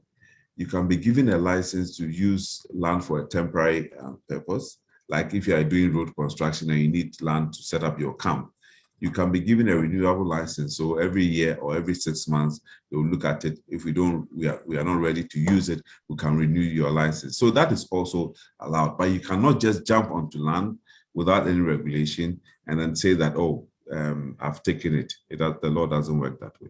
You can be given a license to use land for a temporary purpose. Like if you are doing road construction and you need land to set up your camp, you can be given a renewable license. So every year or every 6 months, they'll look at it. If we are not ready to use it, we can renew your license. So that is also allowed, but you cannot just jump onto land without any regulation and then say that, oh, I've taken it. The law doesn't work that way.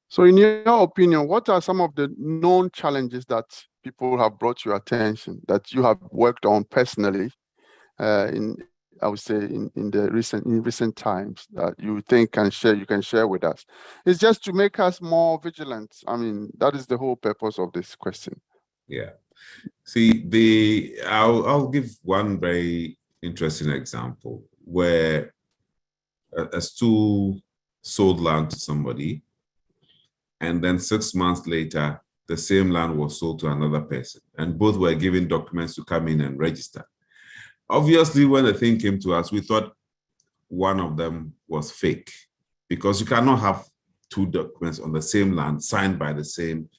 So in your opinion, what are some of the known challenges that people have brought to your attention that you have worked on personally in I would say in recent times that you think you can share with us? It's just to make us more vigilant. I mean, that is the whole purpose of this question. Yeah. See, I'll give one very interesting example where a stool sold land to somebody, and then 6 months later, the same land was sold to another person, and both were given documents to come in and register. Obviously, when the thing came to us, we thought one of them was fake, because you cannot have two documents on the same land signed by the same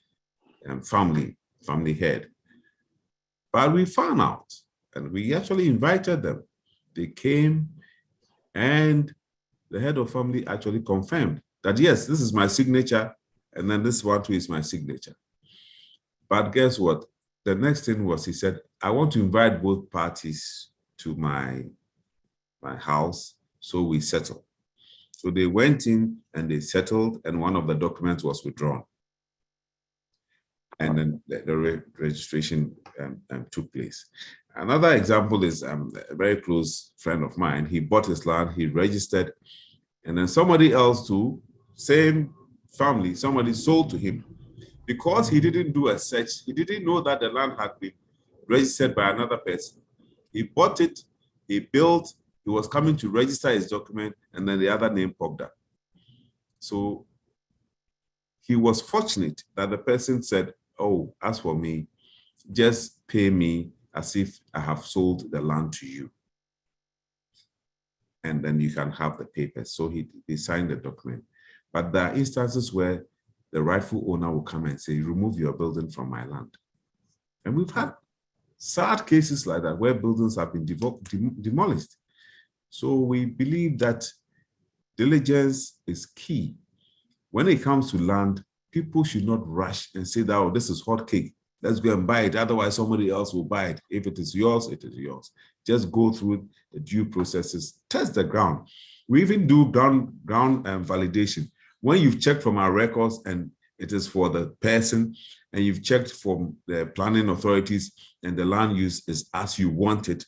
family head. But we found out, and we actually invited them. They came, and the head of family actually confirmed that, yes, this is my signature, and then this one too is my signature. But guess what? The next thing was, he said, I want to invite both parties to my house, so we settle. So they went in and they settled, and one of the documents was withdrawn. And then the registration took place. Another example is a very close friend of mine. He bought his land, he registered, and then somebody else too, same family, somebody sold to him. Because he didn't do a search, he didn't know that the land had been registered by another person. He bought it, he built, he was coming to register his document, and then the other name popped up. So he was fortunate that the person said, oh, as for me, just pay me as if I have sold the land to you. And then you can have the papers. So he signed the document. But there are instances where the rightful owner will come and say, remove your building from my land. And we've had sad cases like that where buildings have been demolished. So we believe that diligence is key. When it comes to land, people should not rush and say that, oh, this is hot cake, let's go and buy it, otherwise somebody else will buy it. If it is yours, it is yours. Just go through the due processes, test the ground. We even do ground validation. When you've checked from our records and it is for the person, and you've checked from the planning authorities and the land use is as you want it,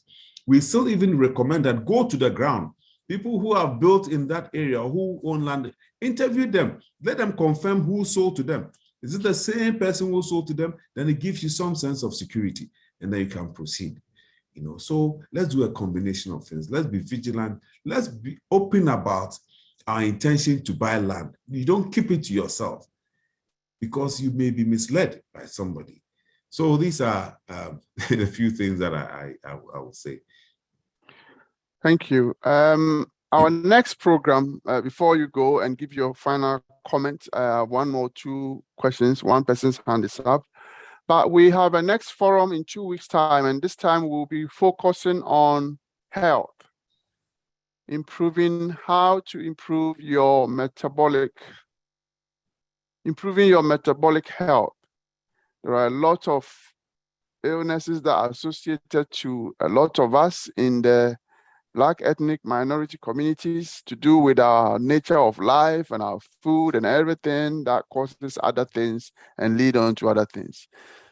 we still even recommend that go to the ground. People who have built in that area, who own land, interview them. Let them confirm who sold to them. Is it the same person who sold to them? Then it gives you some sense of security, and then you can proceed. So let's do a combination of things. Let's be vigilant. Let's be open about our intention to buy land. You don't keep it to yourself, because you may be misled by somebody. So these are a few things that I would say. Thank you. Our next program, before you go and give your final comment, one or two questions, one person's hand is up. But we have a next forum in 2 weeks' time, and this time we'll be focusing on health, improving your metabolic health. There are a lot of illnesses that are associated to a lot of us in the Black ethnic minority communities, to do with our nature of life and our food and everything that causes other things and lead on to other things.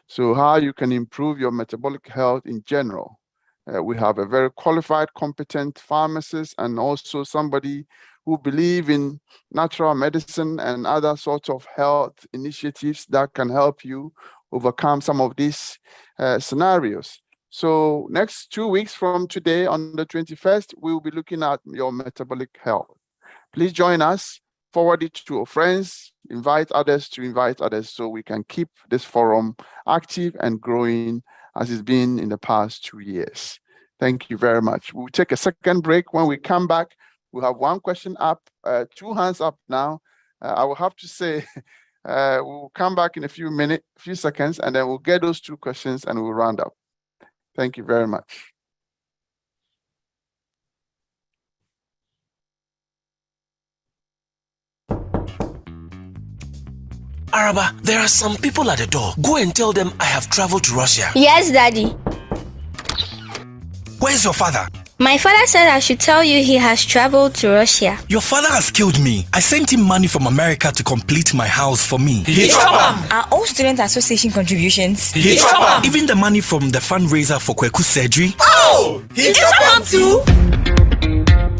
So how you can improve your metabolic health in general. We have a very qualified, competent pharmacist, and also somebody who believe in natural medicine and other sorts of health initiatives that can help you overcome some of these scenarios. So next 2 weeks from today, on the 21st, we'll be looking at your metabolic health. Please join us, forward it to your friends, invite others so we can keep this forum active and growing as it's been in the past 2 years. Thank you very much. We'll take a second break. When we come back, we'll have one question up, two hands up now. I will have to say, we'll come back in a few seconds, and then we'll get those two questions and we'll round up. Thank you very much. Araba, there are some people at the door. Go and tell them I have traveled to Russia. Yes, Daddy. Where's your father? My father said I should tell you he has traveled to Russia. Your father has killed me. I sent him money from America to complete my house for me. Are all student association contributions? Even the money from the fundraiser for Kweku surgery. Oh! Too?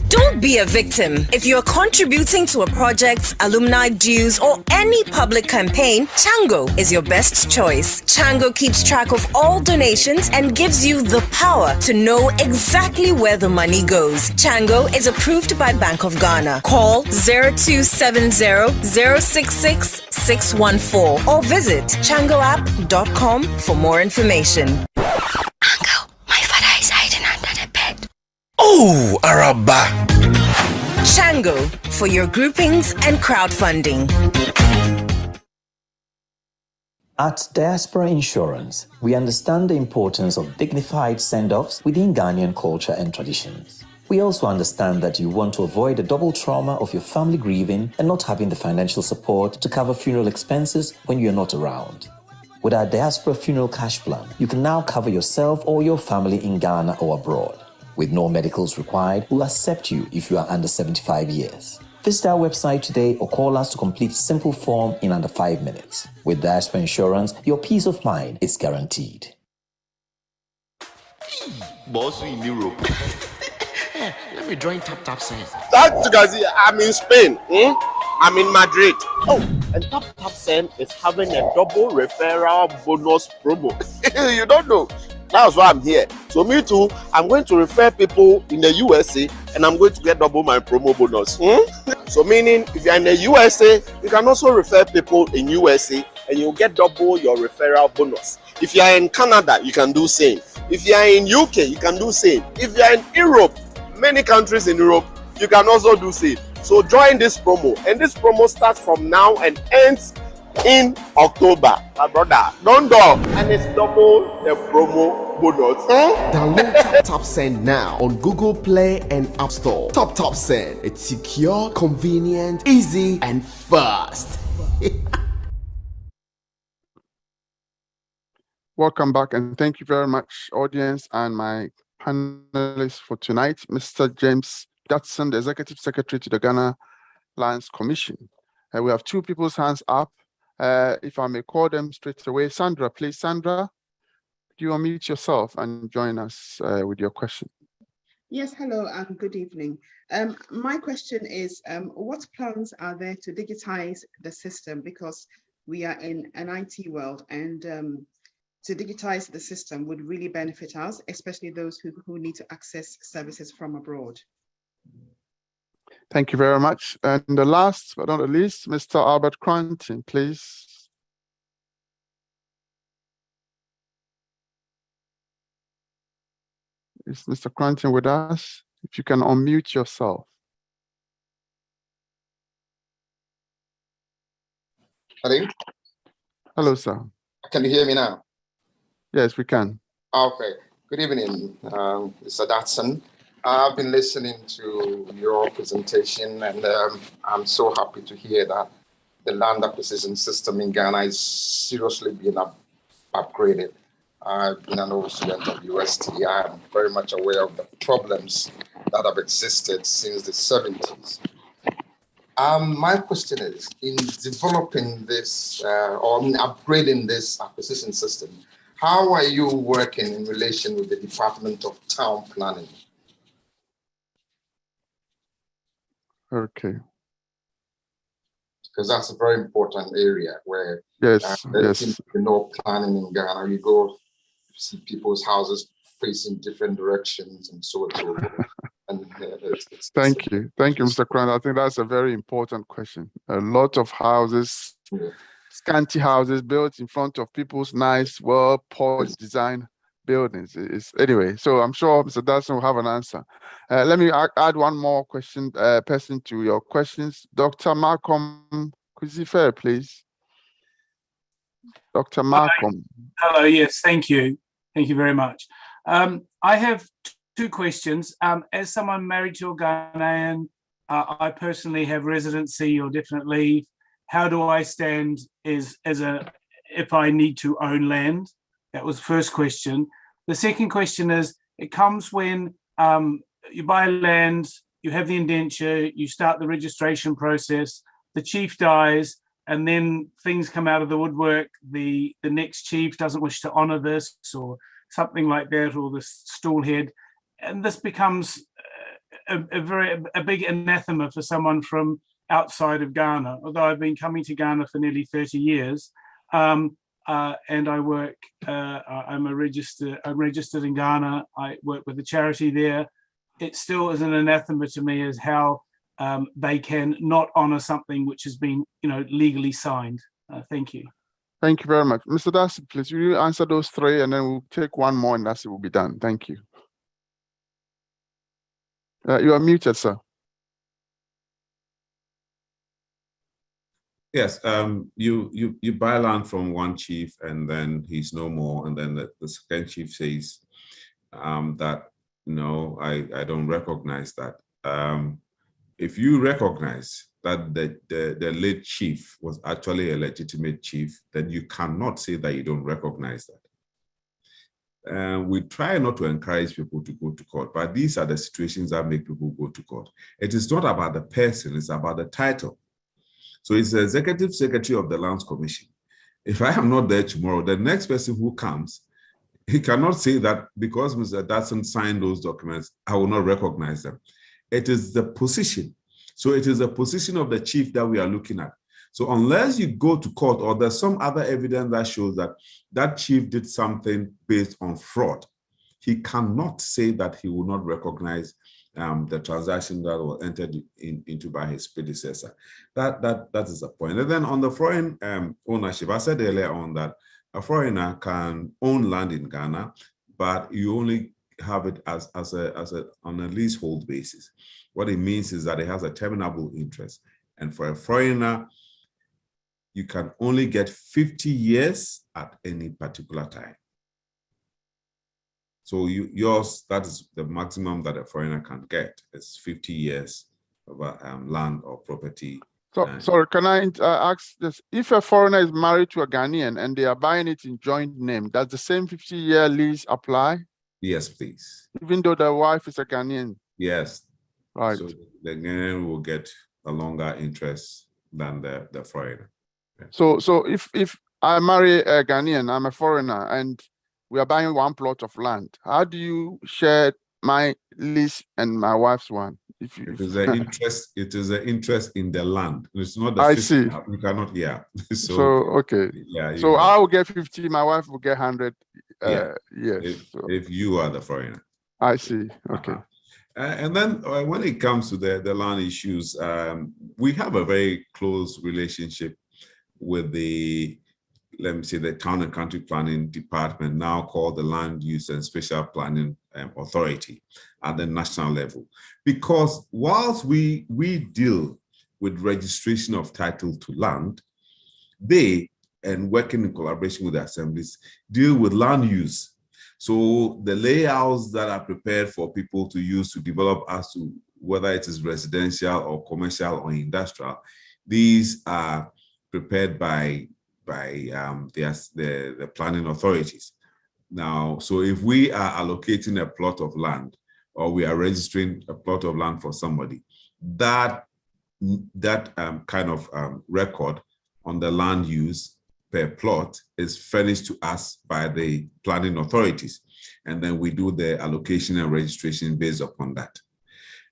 Don't be a victim. If you're contributing to a project, alumni dues, or any public campaign, Chango is your best choice. Chango keeps track of all donations and gives you the power to know exactly where the money goes. Chango is approved by Bank of Ghana. Call 0270-066-614 or visit changoapp.com for more information. Uncle, my father is hiding under the bed. Oh, Araba. Chango for your groupings and crowdfunding. At Diaspora Insurance, we understand the importance of dignified send-offs within Ghanaian culture and traditions. We also understand that you want to avoid the double trauma of your family grieving and not having the financial support to cover funeral expenses when you're not around. With our Diaspora Funeral Cash Plan, you can now cover yourself or your family in Ghana or abroad. With no medicals required, we'll accept you if you are under 75 years. Visit our website today or call us to complete a simple form in under 5 minutes. With Diaspora Insurance, your peace of mind is guaranteed. Boss in Europe. Let me join Tap Send. That Gazi, I'm in Spain. I'm in Madrid. Oh, and Tap Send is having a double referral bonus promo. You don't know. That's why I'm here. So me too, I'm going to refer people in the USA and I'm going to get double my promo bonus. So meaning, if you're in the USA, you can also refer people in USA and you'll get double your referral bonus. If you're in Canada, you can do same. If you're in UK, you can do same. If you're in Europe, many countries in Europe, you can also do same. So join this promo, and this promo starts from now and ends in October. My brother, don't go. And it's double the promo bonus. Download Tap Send now on Google Play and App Store. Tap Send. It's secure, convenient, easy, and fast. Welcome back, and thank you very much, audience and my panelists for tonight. Mr. James Dutson, the Executive Secretary to the Ghana Lands Commission. We have two people's hands up. If I may call them straight away. Sandra, please. Sandra, do you unmute yourself and join us with your question? Yes, hello and good evening. My question is, what plans are there to digitize the system? Because we are in an IT world, and to digitize the system would really benefit us, especially those who need to access services from abroad. Thank you very much. And the last but not the least, Mr. Albert Cranton, please. Is Mr. Cranton with us? If you can unmute yourself. Hello? Hello, sir. Can you hear me now? Yes, we can. Okay. Good evening, Mr. Dutson. I've been listening to your presentation, and I'm so happy to hear that the land acquisition system in Ghana is seriously being upgraded. I've been an old student of UST. I am very much aware of the problems that have existed since the 70s. My question is, in developing this or in upgrading this acquisition system, how are you working in relation with the Department of Town Planning? Okay. Because that's a very important area where yes, there's no planning in Ghana. You go see people's houses facing different directions and so on. And Thank you, Mr. Cran. I think that's a very important question. A lot of houses, scanty houses built in front of people's nice, well-polished design buildings. Anyway, so I'm sure Mr. Dawson will have an answer. Let me add one more person to your questions. Dr. Malcolm Kuzifer, please. Dr. Malcolm. Hello, yes, thank you. Thank you very much. I have two questions. As someone married to a Ghanaian, I personally have residency or definite leave. How do I stand if I need to own land? That was the first question. The second question is, it comes when you buy land, you have the indenture, you start the registration process, the chief dies, and then things come out of the woodwork. The next chief doesn't wish to honor this or something like that, or the stool head. And this becomes a big anathema for someone from outside of Ghana. Although I've been coming to Ghana for nearly 30 years, and I work, I'm registered in Ghana. I work with a charity there. It still is an anathema to me as how they can not honor something which has been, legally signed. Thank you. Thank you very much. Mr. Darcy, please, will you answer those three, and then we'll take one more and that's it, will be done. Thank you. You are muted, sir. Yes, you buy land from one chief and then he's no more, and then the second chief says that no, I don't recognize that. If you recognize that the late chief was actually a legitimate chief, then you cannot say that you don't recognize that. We try not to encourage people to go to court, but these are the situations that make people go to court. It is not about the person, it's about the title. So it's the executive secretary of the Lands Commission. If I am not there tomorrow, the next person who comes, he cannot say that because Mr. Dodson signed those documents, I will not recognize them. It is the position. So it is the position of the chief that we are looking at. So unless you go to court or there's some other evidence that shows that that chief did something based on fraud, he cannot say that he will not recognize the transaction that was entered into by his predecessor. That is the point. And then on the foreign ownership, I said earlier on that a foreigner can own land in Ghana, but you only have it on a leasehold basis. What it means is that it has a terminable interest. And for a foreigner, you can only get 50 years at any particular time. So yours, that is the maximum that a foreigner can get, is 50 years of land or property. So, sorry, can I ask this? If a foreigner is married to a Ghanaian and they are buying it in joint name, does the same 50-year lease apply? Yes, please. Even though the wife is a Ghanaian? Yes. Right. So the Ghanaian will get a longer interest than the foreigner. Yeah. So if I marry a Ghanaian, I'm a foreigner, and we are buying one plot of land, how do you share my lease and my wife's one? It is an interest. It is an interest in the land. It's not the. I see. You cannot. Yeah. So okay. Yeah. So I will get 50. My wife will get 100. Yeah. Yes. If you are the foreigner. I see. Okay. And then when it comes to the land issues, we have a very close relationship with the, let me say, the Town and Country Planning Department, now called the Land Use and Spatial Planning Authority at the national level. Because whilst we deal with registration of title to land, they, and working in collaboration with the assemblies, deal with land use. So the layouts that are prepared for people to use to develop as to whether it is residential or commercial or industrial, these are prepared by the planning authorities. Now, so if we are allocating a plot of land or we are registering a plot of land for somebody, that kind of record on the land use per plot is furnished to us by the planning authorities. And then we do the allocation and registration based upon that.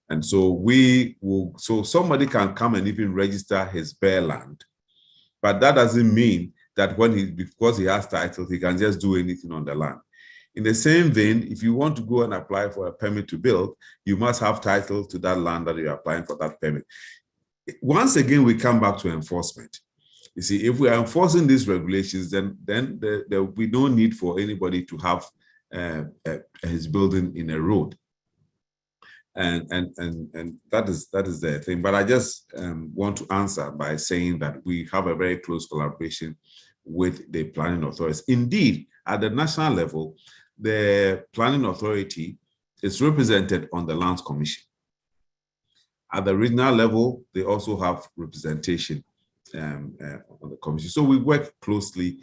And so so somebody can come and even register his bare land, but that doesn't mean that because he has title, he can just do anything on the land. In the same vein, if you want to go and apply for a permit to build, you must have title to that land that you're applying for that permit. Once again, we come back to enforcement. You see, if we are enforcing these regulations, then there will be no need for anybody to have his building in a road. And that is the thing. But I just want to answer by saying that we have a very close collaboration with the planning authorities. Indeed, at the national level, the planning authority is represented on the Lands Commission. At the regional level, they also have representation on the commission. So we work closely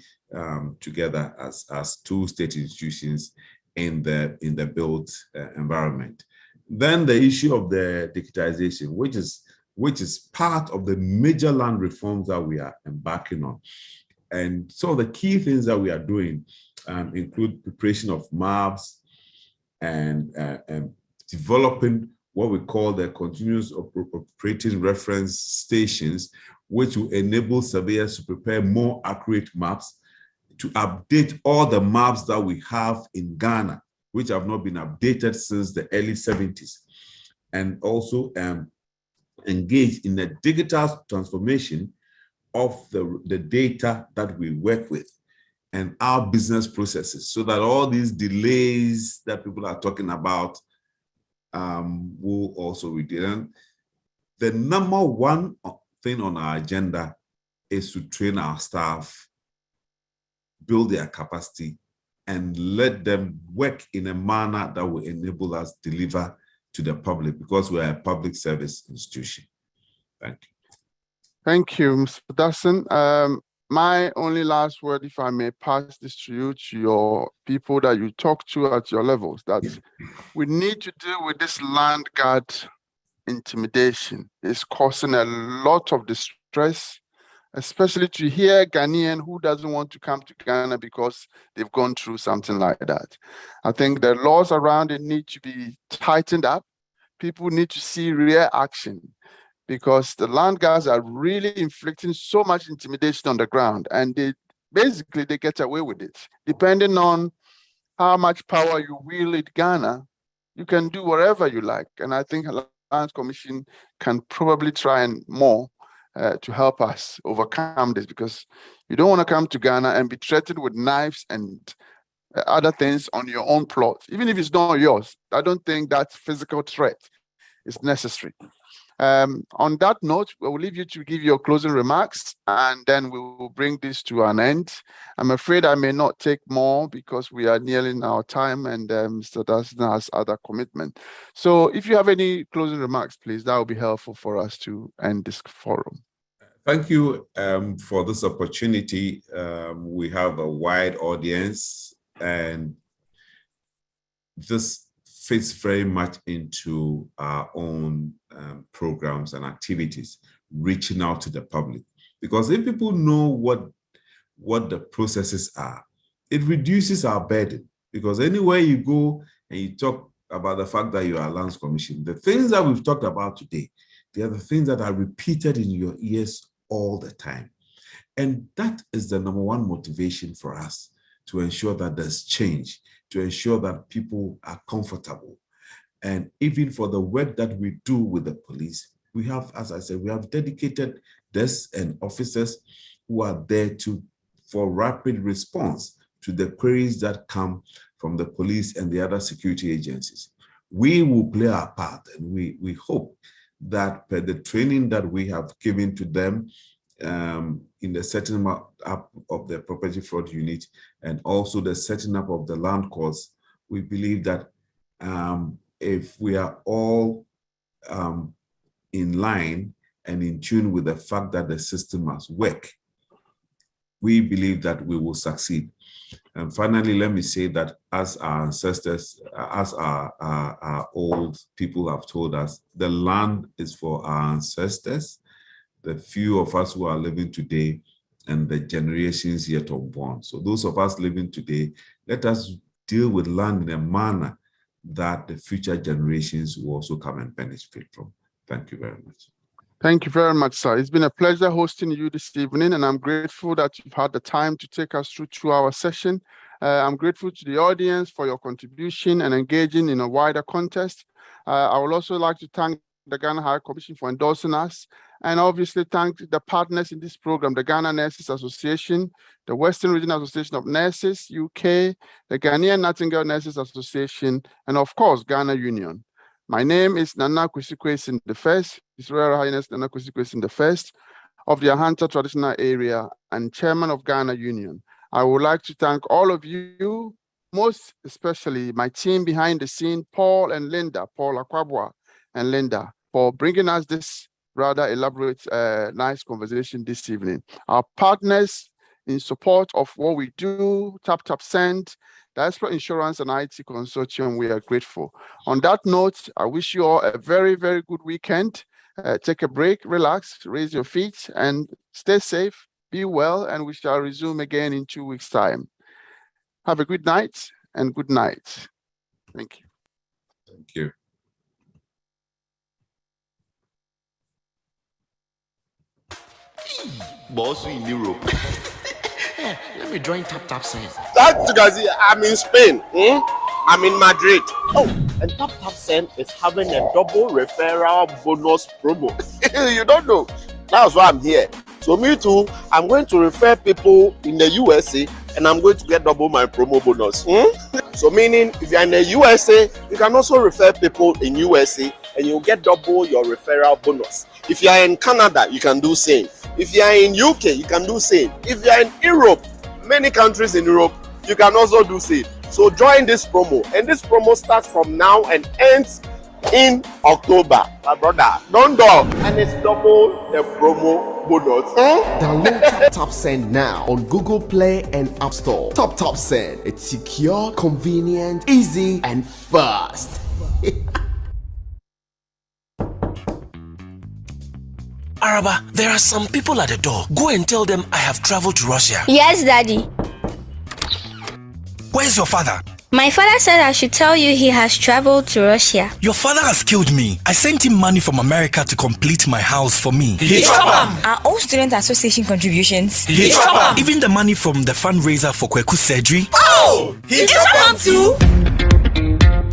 together as two state institutions in the built environment. Then the issue of the digitization, which is part of the major land reforms that we are embarking on. And some of the key things that we are doing include preparation of maps and developing what we call the continuous operating reference stations, which will enable surveyors to prepare more accurate maps, to update all the maps that we have in Ghana, which have not been updated since the early 70s, and also engage in the digital transformation of the data that we work with and our business processes, so that all these delays that people are talking about will also reduce. And the number one thing on our agenda is to train our staff, build their capacity, and let them work in a manner that will enable us to deliver to the public, because we are a public service institution. Thank you. Thank you, Mr. Dawson. My only last word, if I may pass this to you, to your people that you talk to at your levels, that we need to deal with this land guard intimidation. It's causing a lot of distress, especially to hear Ghanaian who doesn't want to come to Ghana because they've gone through something like that. I think the laws around it need to be tightened up. People need to see real action, because the land guards are really inflicting so much intimidation on the ground, and they get away with it. Depending on how much power you wield in Ghana, you can do whatever you like. And I think the Lands Commission can probably try and more to help us overcome this, because you don't want to come to Ghana and be threatened with knives and other things on your own plot. Even if it's not yours, I don't think that physical threat is necessary. On that note, we will leave you to give your closing remarks, and then we will bring this to an end. I'm afraid I may not take more because we are nearing our time, and Mr. Dawson has other commitment. So if you have any closing remarks, please, that will be helpful for us to end this forum. Thank you for this opportunity. We have a wide audience, and this fits very much into our own programs and activities, reaching out to the public. Because if people know what the processes are, it reduces our burden. Because anywhere you go and you talk about the fact that you are a Lands Commission, the things that we've talked about today, they are the things that are repeated in your ears all the time. And that is the number one motivation for us, to ensure that there's change, to ensure that people are comfortable. And even for the work that we do with the police, we have, as I said, we have dedicated desks and officers who are there for rapid response to the queries that come from the police and the other security agencies. We will play our part, and we hope that the training that we have given to them in the setting up of the property fraud unit, and also the setting up of the land courts, we believe that if we are all in line and in tune with the fact that the system must work, we believe that we will succeed. And finally, let me say that as our ancestors, as our old people have told us, the land is for our ancestors, the few of us who are living today, and the generations yet unborn. So those of us living today, let us deal with land in a manner that the future generations will also come and benefit from. Thank you very much. Thank you very much, sir. It's been a pleasure hosting you this evening, and I'm grateful that you've had the time to take us through 2-hour session. I'm grateful to the audience for your contribution and engaging in a wider context. I would also like to thank the Ghana High Commission for endorsing us, and obviously thank the partners in this program, the Ghana Nurses Association, the Western Regional Association of Nurses, UK, the Ghanaian Nightingale Nurses Association, and of course, Ghana Union. My name is Nana Kwesi Kwesin I, His Royal Highness Nana Kwesi Kwesin I of the Ahanta Traditional Area and Chairman of Ghana Union. I would like to thank all of you, most especially my team behind the scene, Paul and Linda, Paul Akwabwa and Linda, for bringing us this rather elaborate, nice conversation this evening. Our partners in support of what we do, Tap Tap Send, Diaspora Insurance and IT Consortium, we are grateful. On that note, I wish you all a very, very good weekend. Take a break, relax, raise your feet, and stay safe, be well, and we shall resume again in 2 weeks' time. Have a good night and good night. Thank you. Thank you. Boss in Europe. Let me join Tap Send. That you guys see, I'm in Spain. I'm in Madrid. Oh, and Tap Send is having a double referral bonus promo. You don't know. That's why I'm here. So me too, I'm going to refer people in the USA and I'm going to get double my promo bonus. So meaning if you're in the USA, you can also refer people in USA and you'll get double your referral bonus. If you're in Canada, you can do same. If you're in UK, you can do same. If you're in Europe, many countries in Europe, you can also do same. So join this promo, and this promo starts from now and ends in October. My brother, don't go. And it's double the promo bonus. Download Tap Send now on Google Play and App Store. Tap Send. It's secure, convenient, easy, and fast. Araba, there are some people at the door. Go and tell them I have traveled to Russia. Yes, Daddy. Where's your father? My father said I should tell you he has traveled to Russia. Your father has killed me. I sent him money from America to complete my house for me. Are all student association contributions? Even the money from the fundraiser for Kweku's surgery. Oh! He too?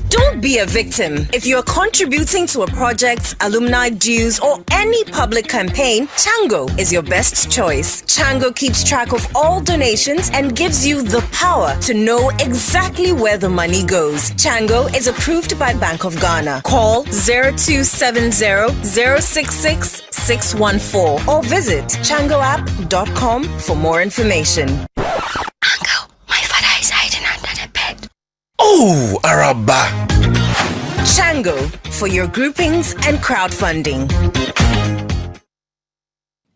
Don't be a victim. If you're contributing to a project, alumni dues, or any public campaign, Chango is your best choice. Chango keeps track of all donations and gives you the power to know exactly where the money goes. Chango is approved by Bank of Ghana. Call 0270-066-614 or visit changoapp.com for more information. Uncle, my father is hiding under the bed. Oh, Araba. Chango for your groupings and crowdfunding.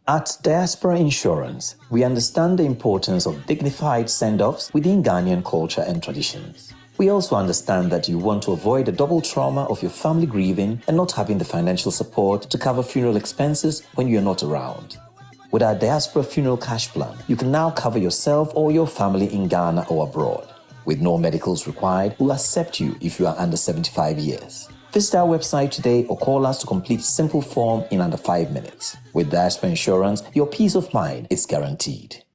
At Diaspora Insurance, we understand the importance of dignified send-offs within Ghanaian culture and traditions. We also understand that you want to avoid the double trauma of your family grieving and not having the financial support to cover funeral expenses when you're not around. With our Diaspora Funeral Cash Plan, you can now cover yourself or your family in Ghana or abroad. With no medicals required, we'll accept you if you are under 75 years. Visit our website today or call us to complete a simple form in under 5 minutes. With Diaspora Insurance, your peace of mind is guaranteed.